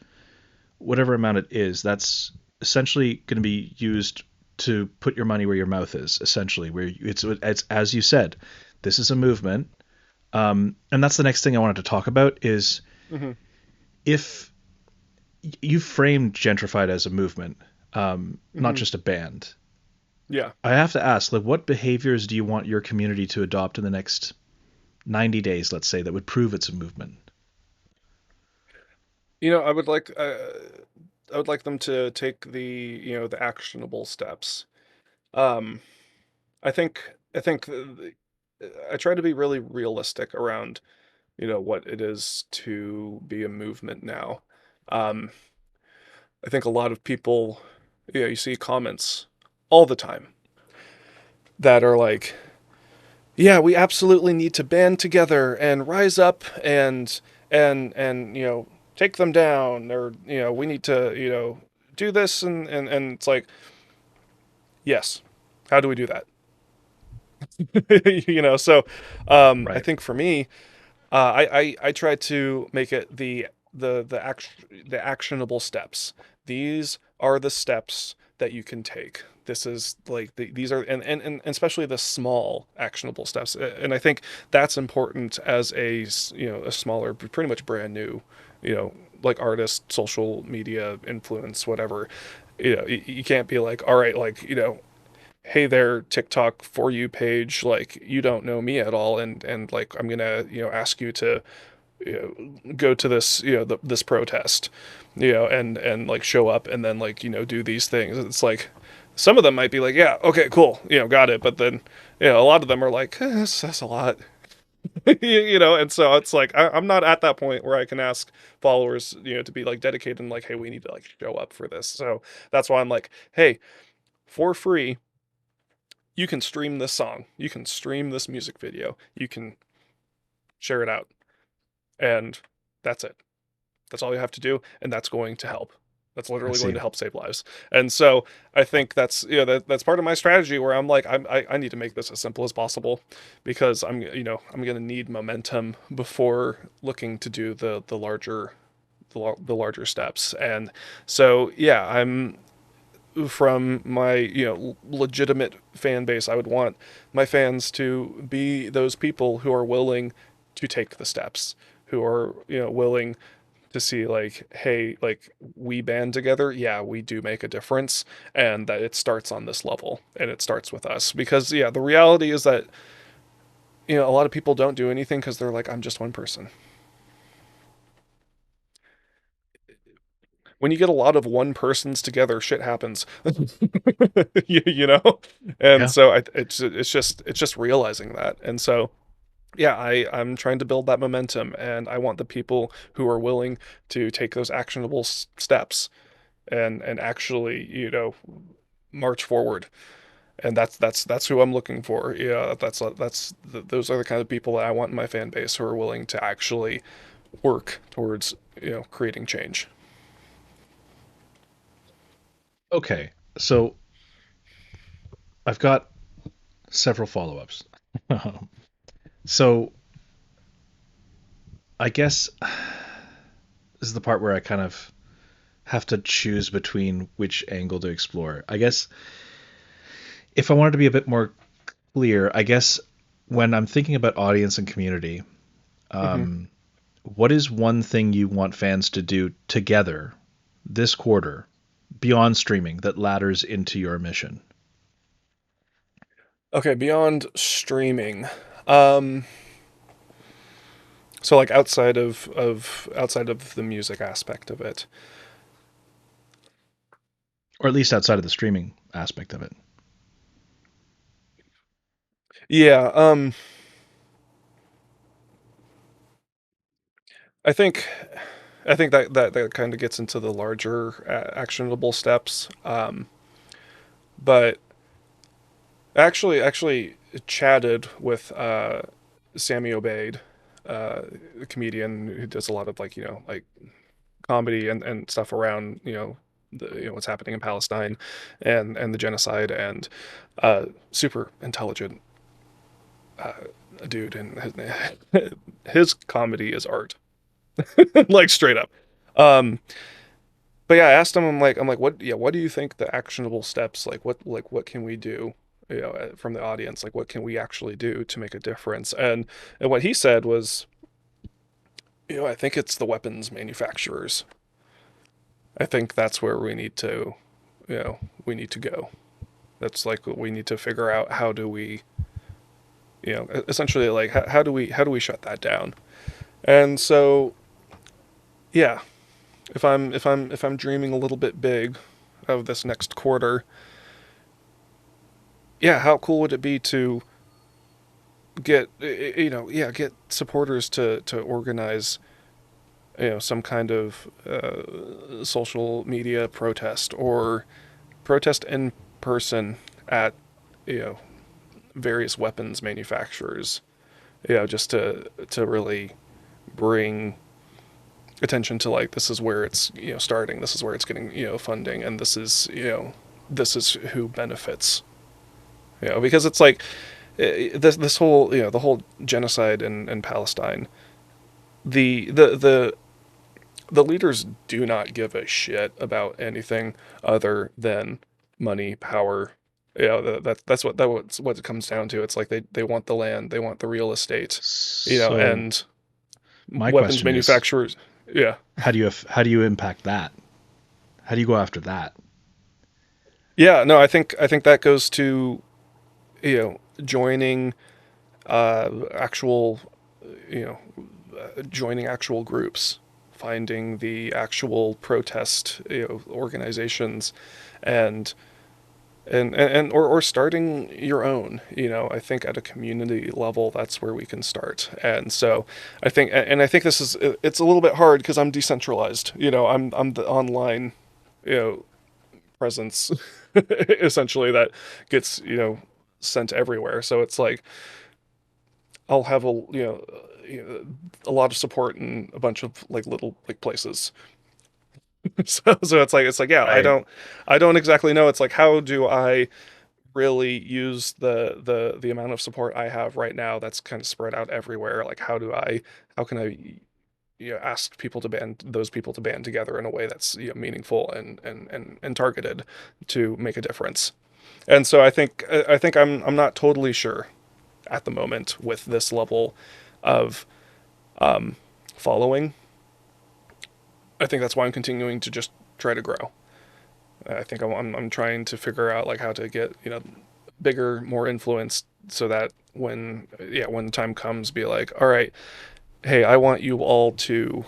whatever amount it is, that's essentially going to be used to put your money where your mouth is. Essentially, where it's as you said, this is a movement, and that's the next thing I wanted to talk about is Hmm. if you framed Gentrified as a movement, not Hmm. just a band. Yeah. I have to ask, like, what behaviors do you want your community to adopt in the next 90 days, let's say, that would prove it's a movement? I would like them to take the actionable steps. Um, I think I try to be really realistic around what it is to be a movement now. Um, I think a lot of people, you see comments all the time that are like, yeah, we absolutely need to band together and rise up and take them down, or we need to do this, and it's like, yes, how do we do that? So I Right. think for me, I try to make it the actionable steps. These are the steps that you can take. This is like these are and especially the small actionable steps. And I think that's important as a smaller, pretty much brand new, you know, like artist, social media influence, whatever. You can't be like, all right, like, hey there, TikTok for you page, like you don't know me at all, and like I'm gonna ask you to go to this this protest, and like show up and then like do these things. It's like some of them might be like, yeah, okay, cool, got it, but then a lot of them are like, that's a lot. And so it's like I'm not at that point where I can ask followers to be like dedicated and like, hey, we need to like show up for this. So that's why I'm like, hey, for free, you can stream this song, you can stream this music video, you can share it out, and that's it. That's all you have to do, and that's going to help. That's I literally going see. to help save lives. And so I think that's that's part of my strategy where I'm like I need to make this as simple as possible, because I'm going to need momentum before looking to do the larger steps. And so yeah, I'm from my legitimate fan base, I would want my fans to be those people who are willing to take the steps, who are willing to see like, hey, like we band together, yeah, we do make a difference, and that it starts on this level and it starts with us. Because yeah, the reality is that a lot of people don't do anything because they're like, I'm just one person. When you get a lot of one persons together, shit happens. you know and Yeah. so it's just realizing that. And so yeah, I'm trying to build that momentum, and I want the people who are willing to take those actionable steps and actually march forward. And that's who I'm looking for. Yeah, those are the kind of people that I want in my fan base, who are willing to actually work towards creating change. Okay. So I've got several follow-ups. So I guess this is the part where I kind of have to choose between which angle to explore. I guess if I wanted to be a bit more clear, I guess when I'm thinking about audience and community, Hmm. um, what is one thing you want fans to do together this quarter beyond streaming that ladders into your mission? Okay, beyond streaming. Um, so like outside of the music aspect of it. Or at least outside of the streaming aspect of it. Yeah, I think that kind of gets into the larger actionable steps. But actually chatted with Sammy Obeid, a comedian who does a lot of like like comedy and stuff around what's happening in Palestine and the genocide, and super intelligent uh, dude, and his comedy is art. Like straight up. Um, but yeah, I asked him. I'm like, what do you think the actionable steps? What can we do? From the audience, like what can we actually do to make a difference? And what he said was, I think it's the weapons manufacturers. I think that's where we need to go. That's like what we need to figure out. How do we, essentially like how do we shut that down? And so yeah, if I'm dreaming a little bit big of this next quarter, yeah, how cool would it be to get supporters to organize some kind of social media protest, or protest in person at you know various weapons manufacturers, just to really bring attention to like, this is where it's starting, this is where it's getting funding, and this is who benefits. Because it's like, this whole, the whole genocide in Palestine, the the leaders do not give a shit about anything other than money, power. That's what it comes down to. It's like they want the land, they want the real estate, So and my weapons question is, manufacturers. Yeah, how do you impact that? How do you go after that? yeah. No, I think that goes to, joining actual, you know, joining actual groups, finding the actual protest, organizations, and or starting your own. I think at a community level, that's where we can start. And so I think this is, it's a little bit hard because I'm decentralized. I'm the online, you know presence essentially that gets, sent everywhere. So it's like I'll have a lot of support in a bunch of like little like places. So it's like, yeah, I Right. don't I don't exactly know. It's like, how do I really use the amount of support I have right now that's kind of spread out everywhere? Like, how can I, ask those people to band together in a way that's, meaningful and targeted to make a difference. And so I think I'm not totally sure at the moment with this level of um, following. I think that's why I'm continuing to just try to grow. I think I'm trying to figure out like how to get, bigger, more influence, so that when the time comes, be like, all right, hey, I want you all to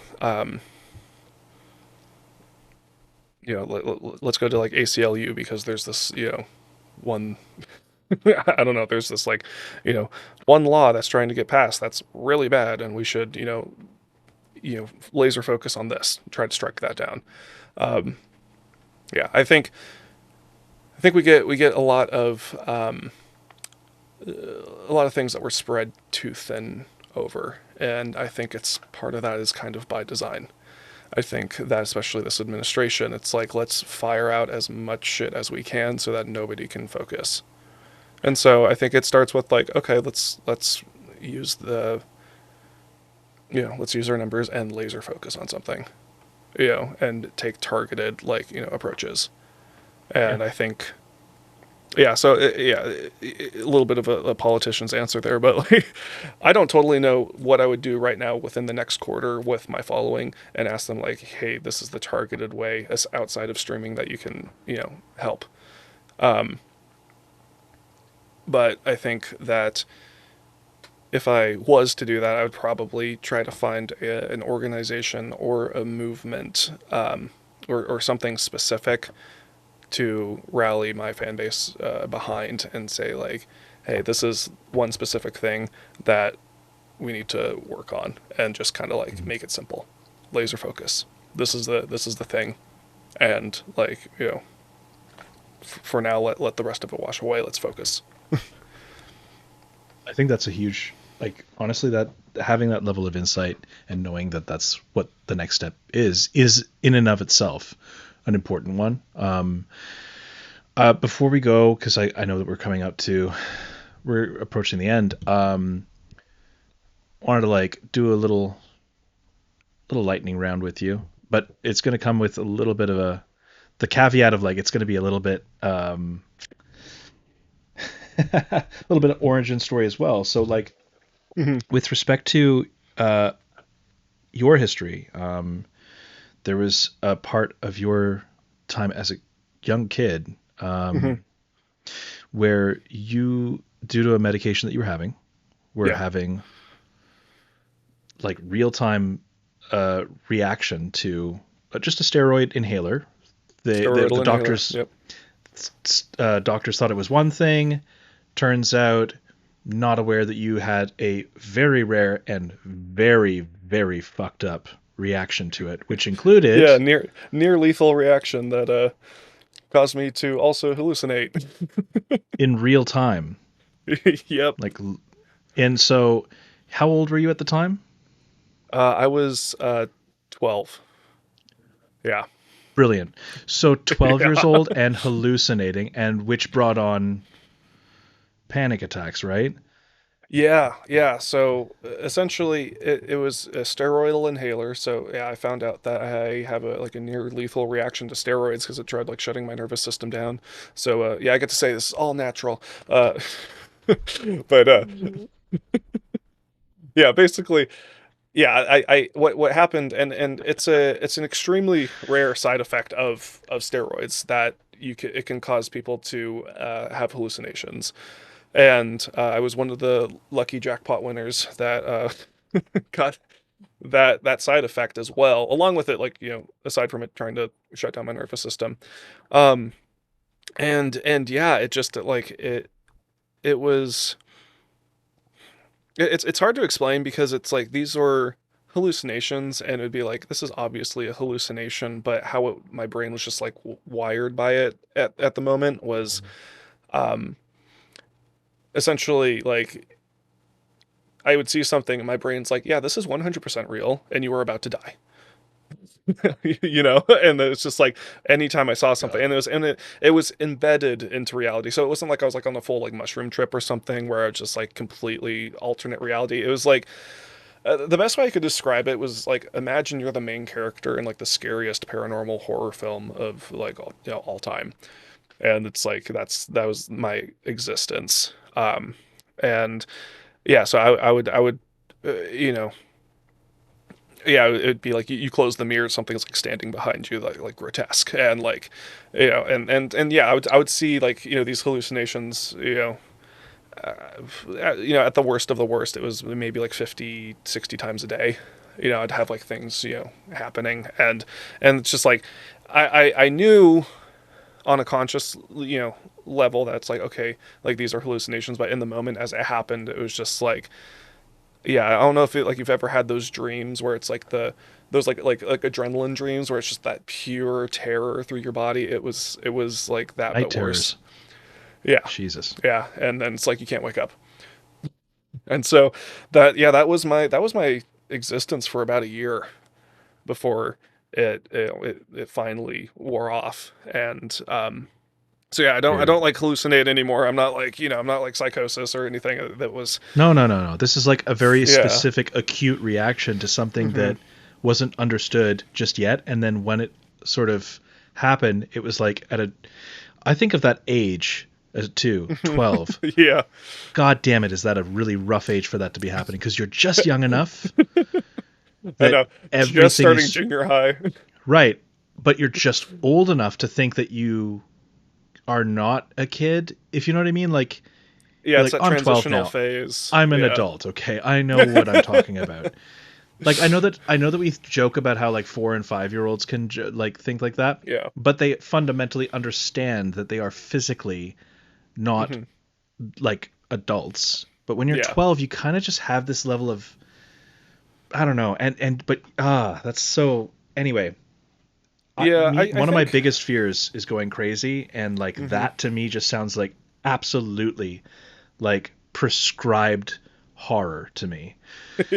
let's go to like ACLU because there's this, one I don't know, there's this like, you know one law that's trying to get passed that's really bad, and we should, laser focus on this, try to strike that down. Um, yeah, I think we get a lot of things that were spread too thin over, and I think it's part of that is kind of by design. I think that especially this administration, it's like, let's fire out as much shit as we can so that nobody can focus. And so I think it starts with like, okay, let's use the let's use our numbers and laser focus on something, and take targeted, like, approaches. Yeah. And I think, yeah, so yeah, a little bit of a politician's answer there, but like, I don't totally know what I would do right now within the next quarter with my following, and ask them like, hey, this is the targeted way as outside of streaming that you can, help. Um, but I think that if I was to do that, I would probably try to find an organization or a movement, or something specific to rally my fan base behind, and say like, hey, this is one specific thing that we need to work on, and just kind of like Mhm. make it simple, laser focus. This is the thing, and like, for now, let the rest of it wash away. Let's focus. I think that's a huge, like, honestly, that having that level of insight and knowing that that's what the next step is in and of itself an important one. Before we go, because I know that we're approaching the end. Wanted to like do a little lightning round with you, but it's going to come with a little bit of the caveat of like it's going to be a little bit a little bit of origin story as well. So like Mm-hmm. with respect to uh, your history, there was a part of your time as a young kid Mm-hmm. where you, due to a medication that you were having, were Yeah, having like real time reaction to just a steroid inhaler. The steroidal inhaler. doctors Yep. doctors thought it was one thing. Turns out, not aware that you had a very rare and very very fucked up reaction to it, which included Yeah, near lethal reaction that caused me to also hallucinate. in real time. Yep. Like, and so, how old were you at the time? I was 12. Yeah. Brilliant. So 12 years Yeah. old and hallucinating, and which brought on panic attacks, right? Yeah, yeah. So essentially, it was a steroidal inhaler. So yeah, I found out that I have a near lethal reaction to steroids because it tried like shutting my nervous system down. So yeah, I get to say this is all natural. Uh, but yeah, basically, yeah. I what happened, and it's an extremely rare side effect of steroids that it can cause people to have hallucinations. And I was one of the lucky jackpot winners that got that side effect as well, along with it, like aside from it trying to shut down my nervous system. Um, and yeah, it just like it was it's hard to explain because it's like these were hallucinations, and it'd be like this is obviously a hallucination, but my brain was just like wired by it at the moment was um essentially like I would see something and my brain's like, yeah, this is 100% real and you are about to die. And it's just like anytime I saw something God. and it was embedded into reality. So it wasn't like I was like on a full like mushroom trip or something where I was just like completely alternate reality. It was like the best way I could describe it was like imagine you're the main character in like the scariest paranormal horror film of like all time. And it's like that was my existence. And yeah, so I would you know yeah, it'd be like you close the mirror, something's like standing behind you, like grotesque, and like, and yeah, I would see like these hallucinations, at the worst of the worst, it was maybe like 50, 60 times a day. I'd have like things happening, and it's just like I knew on a conscious level that's like okay, like these are hallucinations, but in the moment as it happened, it was just like yeah, I don't know if you've ever had those dreams where it's like those like adrenaline dreams where it's just that pure terror through your body. It was like that Night but worse. terrors. Yeah. Jesus. Yeah, and then it's like you can't wake up. And so that was my existence for about a year before it finally wore off. And so yeah, I Weird. don't like hallucinate anymore. I'm not like, I'm not like psychosis or anything that was No, no, no, no. This is like a very yeah. specific acute reaction to something Hmm. that wasn't understood just yet. And then when it sort of happened, it was like I think of that age as too, 12. Yeah. God damn it, is that a really rough age for that to be happening? Because you're just young enough I that know. Just everything starting is junior high. right, but you're just old enough to think that you are not a kid, if you know what I mean. Like, Yeah, you're it's like, that I'm 12 transitional now. phase. I'm an Yeah. adult, okay? I know what I'm talking about. Like I know that we joke about how like 4 and 5 year olds can like think like that, Yeah. but they fundamentally understand that they are physically not Hmm. like adults. But when you're Yeah. 12, you kind of just have this level of I don't know, and but that's so anyway. Yeah, I One of my think. biggest fears is going crazy, and like Hmm. that to me just sounds like absolutely like prescribed horror to me,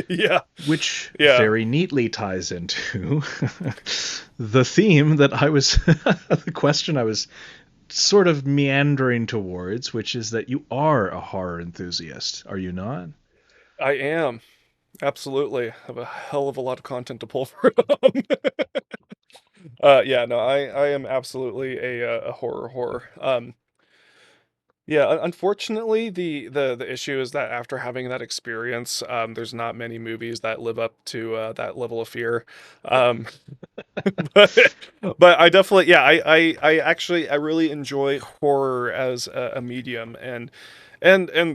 Yeah. which Yeah. very neatly ties into the theme that the question I was sort of meandering towards, which is that you are a horror enthusiast, are you not? I am. Absolutely. I have a hell of a lot of content to pull from. Yeah, no, I am absolutely a horror. Yeah, unfortunately, the issue is that after having that experience, there's not many movies that live up to that level of fear. Um, but but I definitely yeah I actually I really enjoy horror as a medium and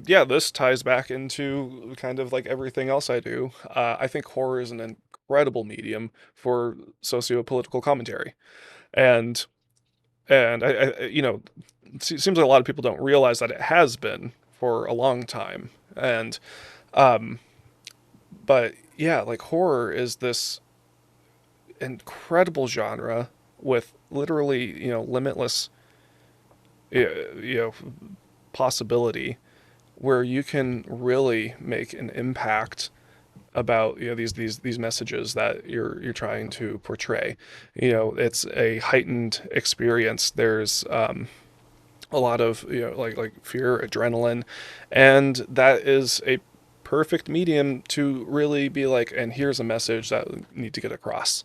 yeah, this ties back into kind of like everything else I do. I think horror is an incredible medium for socio-political commentary. And it seems like a lot of people don't realize that it has been for a long time. And um but yeah, like horror is this incredible genre with literally, limitless, you know, possibility where you can really make an impact about these messages that you're trying to portray. It's a heightened experience. There's a lot of, like fear, adrenaline, and that is a perfect medium to really be like, and here's a message that we need to get across.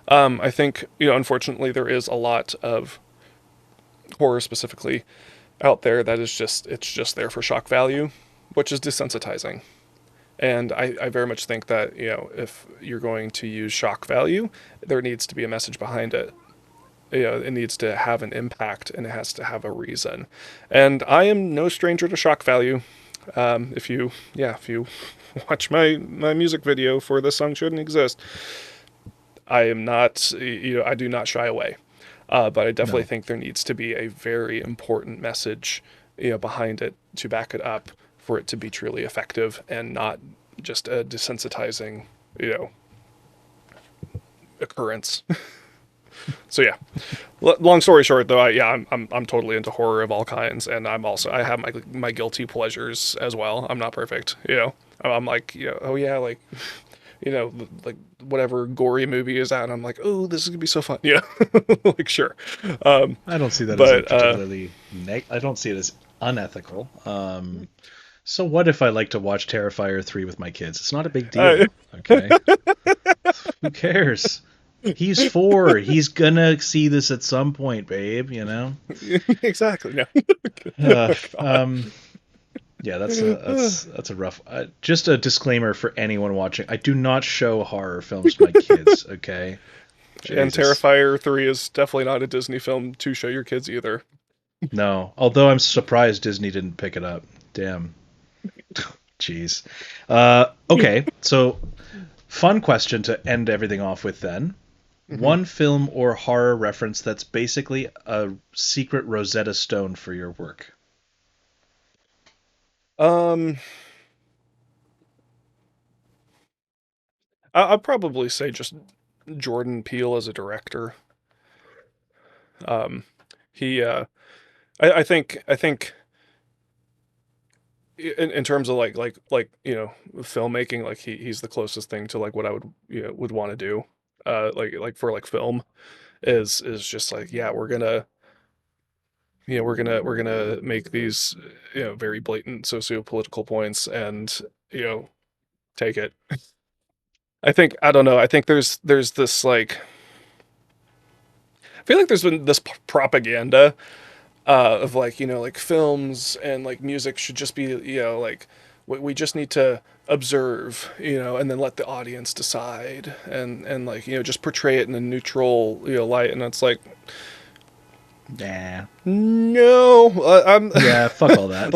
I think, unfortunately, there is a lot of horror specifically out there that is just there for shock value, which is desensitizing. And I very much think that, if you're going to use shock value, there needs to be a message behind it. It needs to have an impact, and it has to have a reason. And I am no stranger to shock value. If you watch my music video for "This Song Shouldn't Exist," I am not, I do not shy away. But I definitely No. think there needs to be a very important message, behind it to back it up for it to be truly effective and not just a desensitizing, you know, occurrence. So yeah, long story short, though, I'm totally into horror of all kinds, and I have my guilty pleasures as well. I'm not perfect, I'm like, oh yeah, like, like whatever gory movie is out, I'm like, oh, this is gonna be so fun, like sure, I don't see that as a but particularly I don't see it as unethical. So what if I like to watch Terrifier 3 with my kids? It's not a big uh, deal. Okay. Who cares? He's 4. He's gonna see this at some point, babe, exactly, no. Uh, God. yeah, that's a rough. Just a disclaimer for anyone watching: I do not show horror films to my kids. Okay, And Jesus, Terrifier 3 is definitely not a Disney film to show your kids either. no. Although I'm surprised Disney didn't pick it up. Damn. Jeez. Okay, so fun question to end everything off with then. Hmm. One film or horror reference that's basically a secret Rosetta Stone for your work. Um, I'd probably say just Jordan Peele as a director. Um, he, I think in terms of filmmaking, like he's the closest thing to like what I would want to do. Like for like film is just like, yeah, we're gonna make these, very blatant socio-political points and, you know take it. I don't know. I think there's this like, I feel like there's been this propaganda, of like, like films and like music should just be, like we just need to observe, and then let the audience decide, and like, just portray it in a neutral, light, and it's like, Nah. no, I'm Yeah, fuck all that.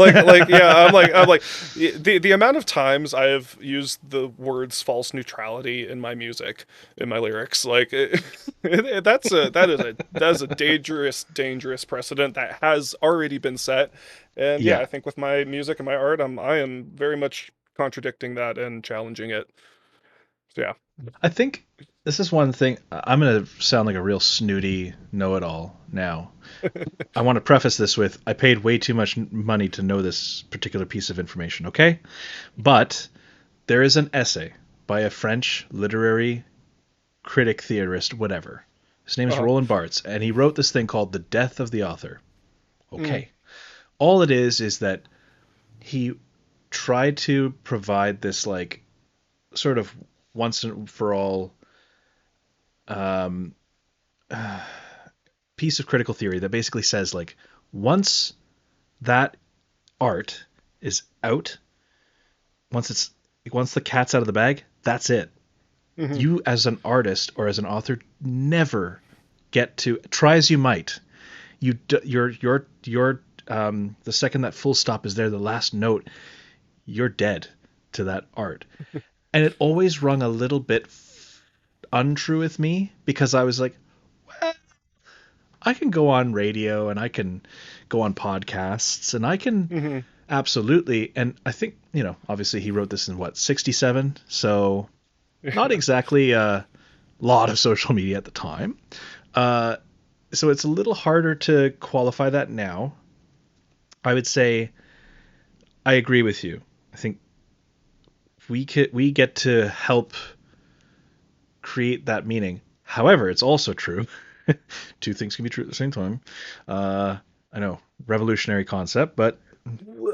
yeah, I'm like the amount of times I have used the words false neutrality in my music, in my lyrics, like that is a dangerous precedent that has already been set. And yeah, I Yeah, think with my music and my art, I am very much contradicting that and challenging it. So yeah. I think this is one thing. I'm going to sound like a real snooty know-it-all now. I want to preface this with I paid way too much money to know this particular piece of information, okay? But there is an essay by a French literary critic, theorist, whatever. His name is Uh-huh. Roland Barthes, and he wrote this thing called The Death of the Author. Mm. Okay. All it is that he tried to provide this, like, sort of once and for all um, piece of critical theory that basically says, like, once that art is out, once once the cat's out of the bag, that's it. Hmm. You as an artist or as an author never get to try as you might. Your the second that full stop is there, the last note, you're dead to that art. And it always rung a little bit untrue with me because I was like, well, I can go on radio and I can go on podcasts and I can Hmm. absolutely. And I think, obviously he wrote this in what, 67? So not Yeah. exactly a lot of social media at the time. Uh, so it's a little harder to qualify that now. I would say I agree with you. I think we get to help create that meaning. However, it's also true. Two things can be true at the same time. Uh, I know, revolutionary concept, but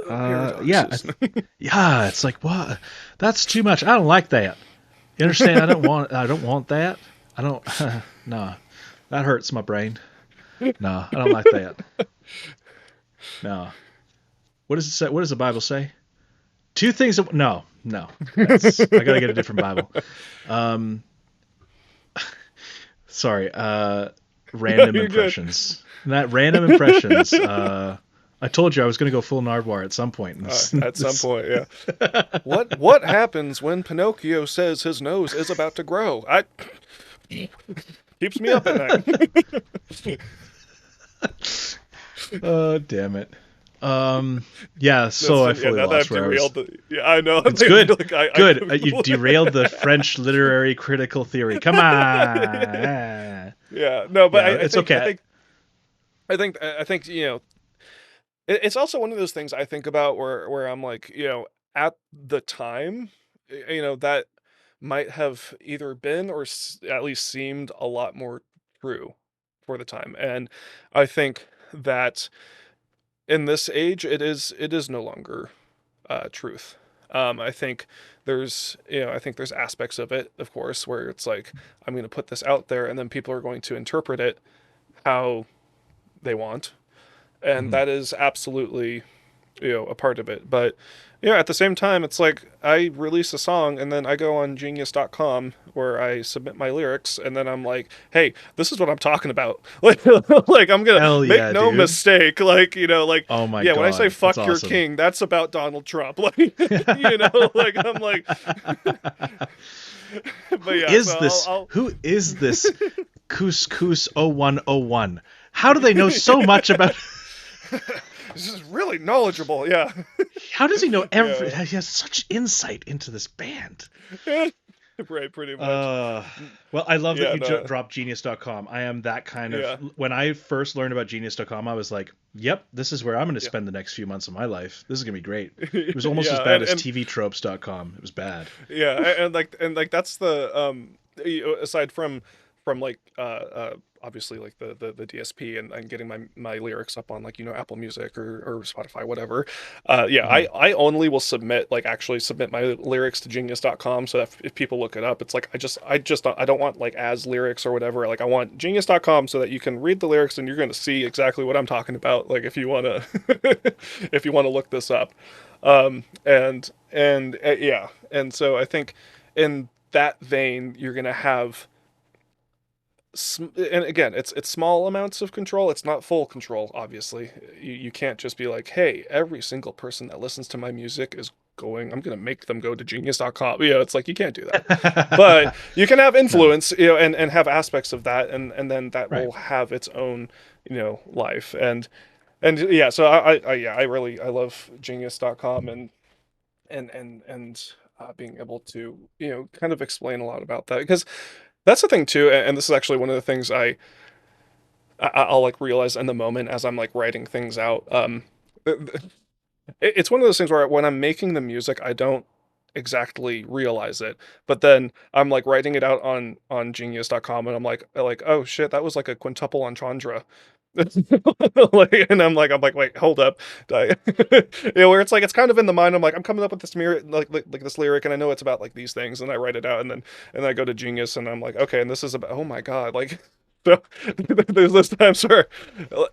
yeah, Paradoxes. yeah, it's like what? That's too much. I don't like that. You understand? I don't want that. I don't. No, that hurts my brain. No, I don't like that. No. What does it say? What does the Bible say? Two things. No, no. That's. I gotta get a different Bible. Um. Sorry. No, Random you're good. impressions. That random impressions. I told you I was gonna go full Nardwuar at some point. At some point, yeah. What happens when Pinocchio says his nose is about to grow? I keeps me up at night. Oh, damn it. Yeah, so I fully Now that lost I've where I was. derailed yeah, I know. It's I feel good. like I Good. You derailed the French literary critical theory. Come on. yeah, no, but Yeah, it's okay. I think it's also one of those things I think about where I'm like, at the time, that might have either been or at least seemed a lot more true for the time. And I think that in this age, it is no longer truth. I think there's aspects of it, of course, where it's like I'm going to put this out there, and then people are going to interpret it how they want, and Mhm. that is absolutely a part of it. But at the same time, it's like I release a song and then I go on genius.com where I submit my lyrics, and then I'm like, hey, this is what I'm talking about. Like I'm gonna Hell make yeah, no dude. mistake. Like Oh my yeah, when I say god, that's fuck your awesome. king, that's about Donald Trump. Like like I'm like but Who yeah, so is this? I'll Who is this Couscous 0101? How do they know so much about this is really knowledgeable, yeah. How does he know Yeah. he has such insight into this band? Right, pretty much. Well, I love that Yeah, you no. dropped genius.com. I am that kind of. Yeah. When I first learned about genius.com, I was like, yep, this is where I'm going to Yeah. spend the next few months of my life. This is going to be great. It was almost as Yeah, bad as and tvtropes.com. It was bad. yeah, and like that's the aside from like obviously like the DSP and getting my lyrics up on like Apple Music or Spotify, whatever. Yeah, Hmm. I only will actually submit my lyrics to genius.com, so that if people look it up, it's like I don't want like as lyrics or whatever. Like I want genius.com so that you can read the lyrics and you're going to see exactly what I'm talking about, like if you want to if you want to look this up. And yeah, and so I think in that vein you're going to have and again, it's small amounts of control. It's not full control, obviously. You can't just be like, hey, every single person that listens to my music is going, I'm going to make them go to genius.com. It's like you can't do that. But you can have No. influence, and have aspects of that, and then that Right. will have its own, life. And yeah, so I love genius.com and being able to, kind of explain a lot about that, because that's the thing too, and this is actually one of the things I'll like realize in the moment as I'm like writing things out. It's one of those things where when I'm making the music, I don't exactly realize it, but then I'm like writing it out on genius.com, and I'm like, oh shit, that was like a quintuple entendre. I'm like, wait, hold up. Where it's like it's kind of in the mind. I'm like, I'm coming up with this like this lyric, and I know it's about like these things, and I write it out, and then I go to Genius, and I'm like, okay, and this is about, oh my god, like, so there's those times where,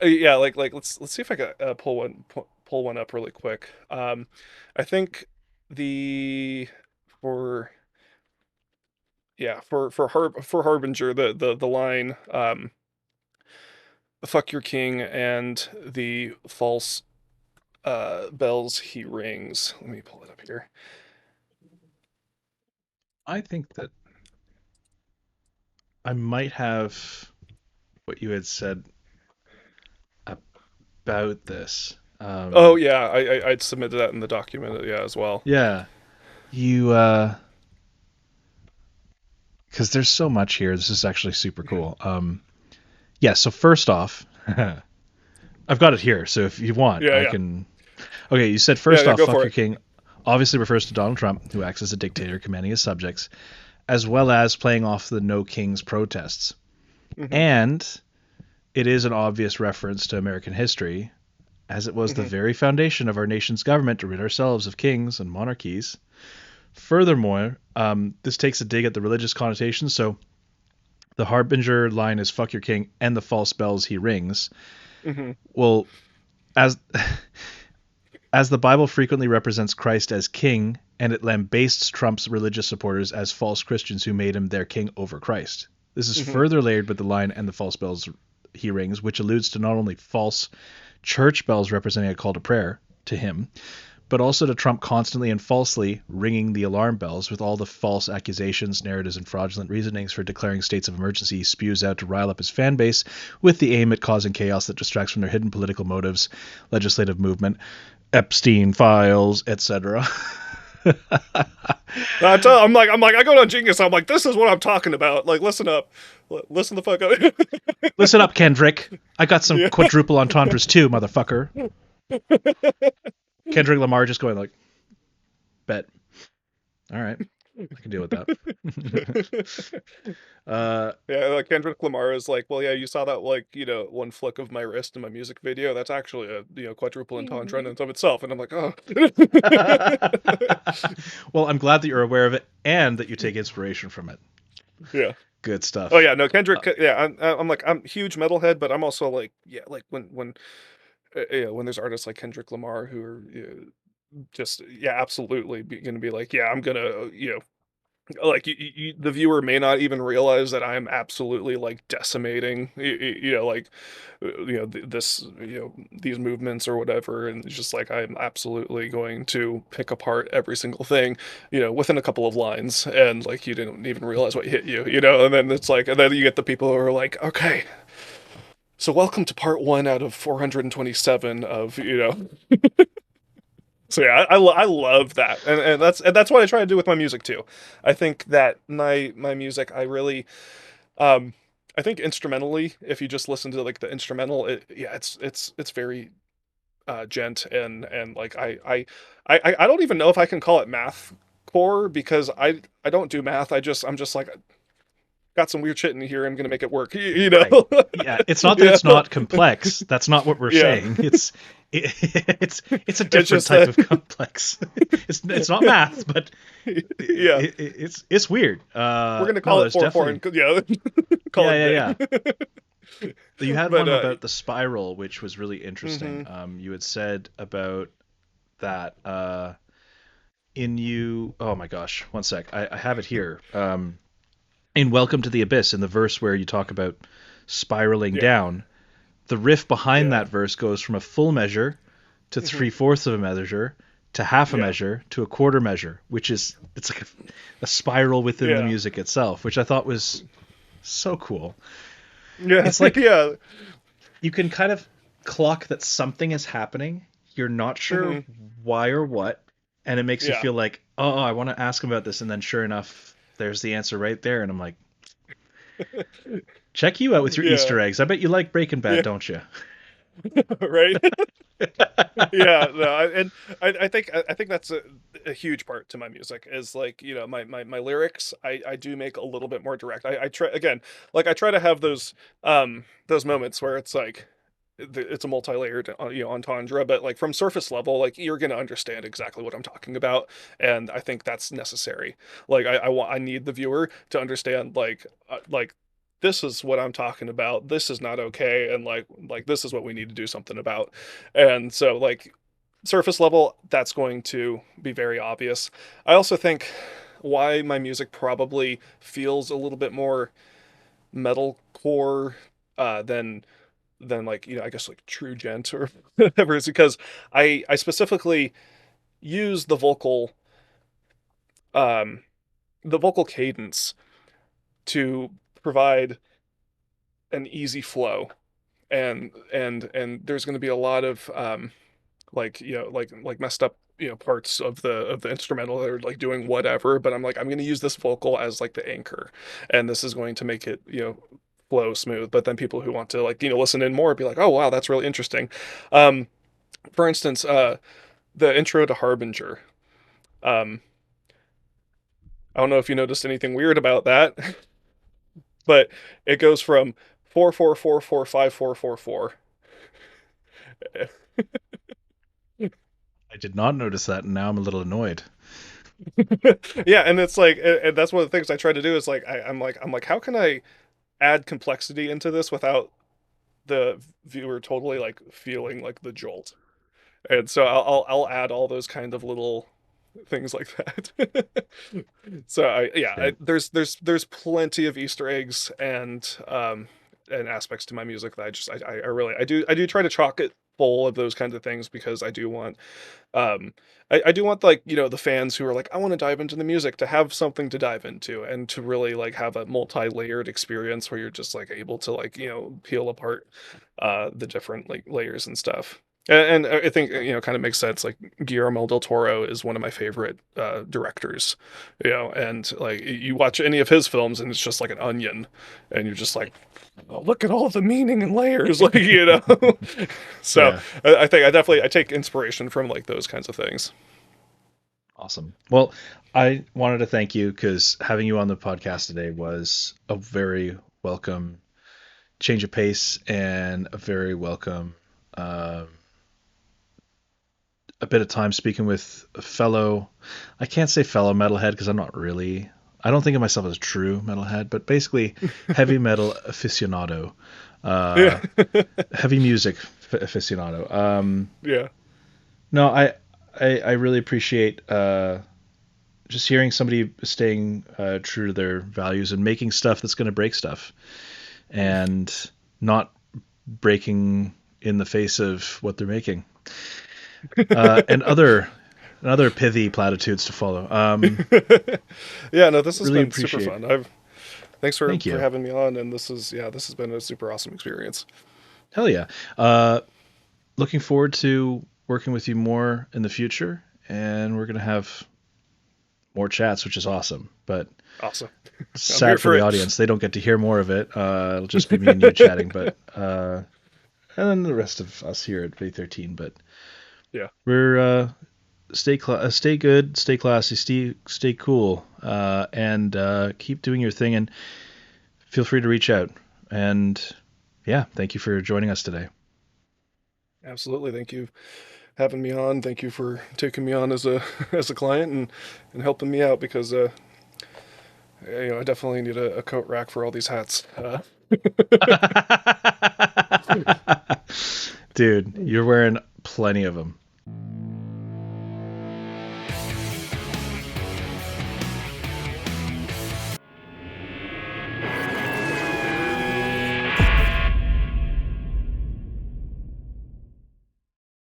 yeah, like let's see if I can pull one up really quick. I think the for yeah for Harbinger, the line, fuck your king and the false bells he rings. Let me pull it up here. I think that I might have what you had said about this. Oh yeah, I'd submitted that in the document, yeah, as well. Yeah. You, because there's so much here. This is actually super Yeah. cool. Yeah, so first off, I've got it here. So if you want, Yeah, I yeah. can. Okay, you said Yeah, first yeah, off, go fuck for your it. king obviously refers to Donald Trump, who acts as a dictator commanding his subjects, as well as playing off the No Kings protests. Hmm. And it is an obvious reference to American history, as it was the Hmm. very foundation of our nation's government to rid ourselves of kings and monarchies. Furthermore, this takes a dig at the religious connotations. So the harbinger line is "fuck your king" and the false bells he rings. Hmm. Well, as as the Bible frequently represents Christ as king, and it lambastes Trump's religious supporters as false Christians who made him their king over Christ. This is Hmm. further layered with the line "and the false bells he rings," which alludes to not only false church bells representing a call to prayer to him, but also to Trump constantly and falsely ringing the alarm bells with all the false accusations, narratives, and fraudulent reasonings for declaring states of emergency he spews out to rile up his fan base with the aim at causing chaos that distracts from their hidden political motives, legislative movement, Epstein files, etc. I'm like, I go on Genius. I'm like, this is what I'm talking about. Like, listen up, listen the fuck up. Listen up, Kendrick. I got some Yeah. quadruple entendres too, motherfucker. Kendrick Lamar just going like, bet. All right, I can deal with that. Yeah, like Kendrick Lamar is like, well, yeah, you saw that, like, one flick of my wrist in my music video. That's actually a quadruple entendre in and of itself. And I'm like, oh. Well, I'm glad that you're aware of it and that you take inspiration from it. Yeah. Good Oh stuff. yeah, no, Kendrick. Yeah, I'm like, I'm a huge metalhead, but I'm also like, yeah, like when there's artists like Kendrick Lamar who are just, yeah, absolutely gonna be like, yeah, I'm gonna, like, the viewer may not even realize that I'm absolutely like decimating, like, this, these movements or whatever, and it's just like I'm absolutely going to pick apart every single thing, within a couple of lines, and like you didn't even realize what hit you, and then it's like, and then you get the people who are like, okay, so welcome to part one out of 427 of, So yeah, I love that, and that's what I try to do with my music too. I think that my music, I really, um I think instrumentally, if you just listen to like the instrumental, yeah, it's very gent, and like I don't even know if I can call it math core, because I don't do math. I'm just like, got some weird shit in here. I'm gonna make it work. Right. Yeah, it's not that You it's know? not complex. That's not what we're Yeah. saying. It's a It's different just type that. of complex. It's not math, but Yeah, it's weird. we're gonna No, call it there's 4-4 definitely and yeah, call yeah, it yeah, day. yeah. You had But one about the spiral, which was really interesting. mhm. You had said about that in you. Oh my gosh, one sec. I have it here. In Welcome to the Abyss, in the verse where you talk about spiraling Yeah, down, the riff behind yeah, that verse goes from a full measure to mhm, 3/4 of a measure to half a yeah, measure to a quarter measure, which is it's like a spiral within the yeah, music itself, which I thought was so cool. yeah, It's like yeah. you can kind of clock that something is happening. You're not sure Mhm, why or what, and it makes you yeah. feel like, oh, I want to ask him about this, and then sure enough, there's the answer right there, and I'm like, check you out with your Yeah, Easter eggs. I bet you like Breaking Bad, yeah, don't you? right. Yeah, no, and I think that's a huge part to my music, is like, my lyrics, I do make a little bit more direct. I try again, like, I try to have those moments where it's like, it's a multi-layered, entendre, but like from surface level, like, you're gonna understand exactly what I'm talking about, and I think that's necessary. Like, I need the viewer to understand, like, this is what I'm talking about. This is not okay, and like this is what we need to do something about. And so, like, surface level, that's going to be very obvious. I also think why my music probably feels a little bit more metalcore, than like, I guess like true gent or whatever, is because I specifically use um the vocal cadence to provide an easy flow, and there's going to be a lot of like, like messed up, parts of the instrumental that are like doing whatever, but I'm like, I'm going to use this vocal as like the anchor, and this is going to make it, flow smooth. But then people who want to, like, listen in more, be like, oh wow, that's really interesting. um for instance, the intro to Harbinger, um I don't know if you noticed anything weird about that, but it goes from 4444544. I did not notice that, and now I'm a little annoyed. Yeah, and it's like, and that's one of the things I try to do is like, I'm like, how can I add complexity into this without the viewer totally like feeling like the jolt? And so I'll add all those kind of little things like that. So Great. there's plenty of Easter eggs and aspects to my music that I really I do try to chalk it full of those kinds of things because I do want I do want like the fans who are like I want to dive into the music to have something to dive into and to really like have a multi-layered experience where you're just like able to like peel apart the different like layers and stuff. And I think kind of makes sense. Like Guillermo del Toro is one of my favorite directors, and like you watch any of his films and it's just like an onion, and you're just like, oh, look at all the meaning and layers, like So Yeah. I think I take inspiration from like those kinds of things. Awesome. Well, I wanted to thank you because having you on the podcast today was a very welcome change of pace and a very welcome a bit of time speaking with a fellow. I can't say fellow metalhead because I'm not really. I don't think of myself as a true metalhead, but basically heavy metal aficionado, Yeah, uh, heavy music aficionado. yeah, No, I really appreciate just hearing somebody staying true to their values and making stuff that's going to break stuff and not breaking in the face of what they're making and other pithy platitudes to follow. yeah. No, this has Really been super appreciate. fun. Thanks Thank for you. having me on, and this has been a super awesome experience. Hell yeah. Uh, Looking forward to working with you more in the future, and we're gonna have more chats, which is awesome. But Awesome. I'm here sad for for the it. audience, they don't get to hear more of it. It'll just be me and you chatting, but and then the rest of us here at V13. But Yeah, we're stay good, stay classy, stay cool, and keep doing your thing. And feel free to reach out. And yeah, thank you for joining us today. absolutely. Thank you having me on. Thank you for taking me on as a as a client and helping me out because I definitely need a coat rack for all these hats. Dude, you're wearing plenty of them.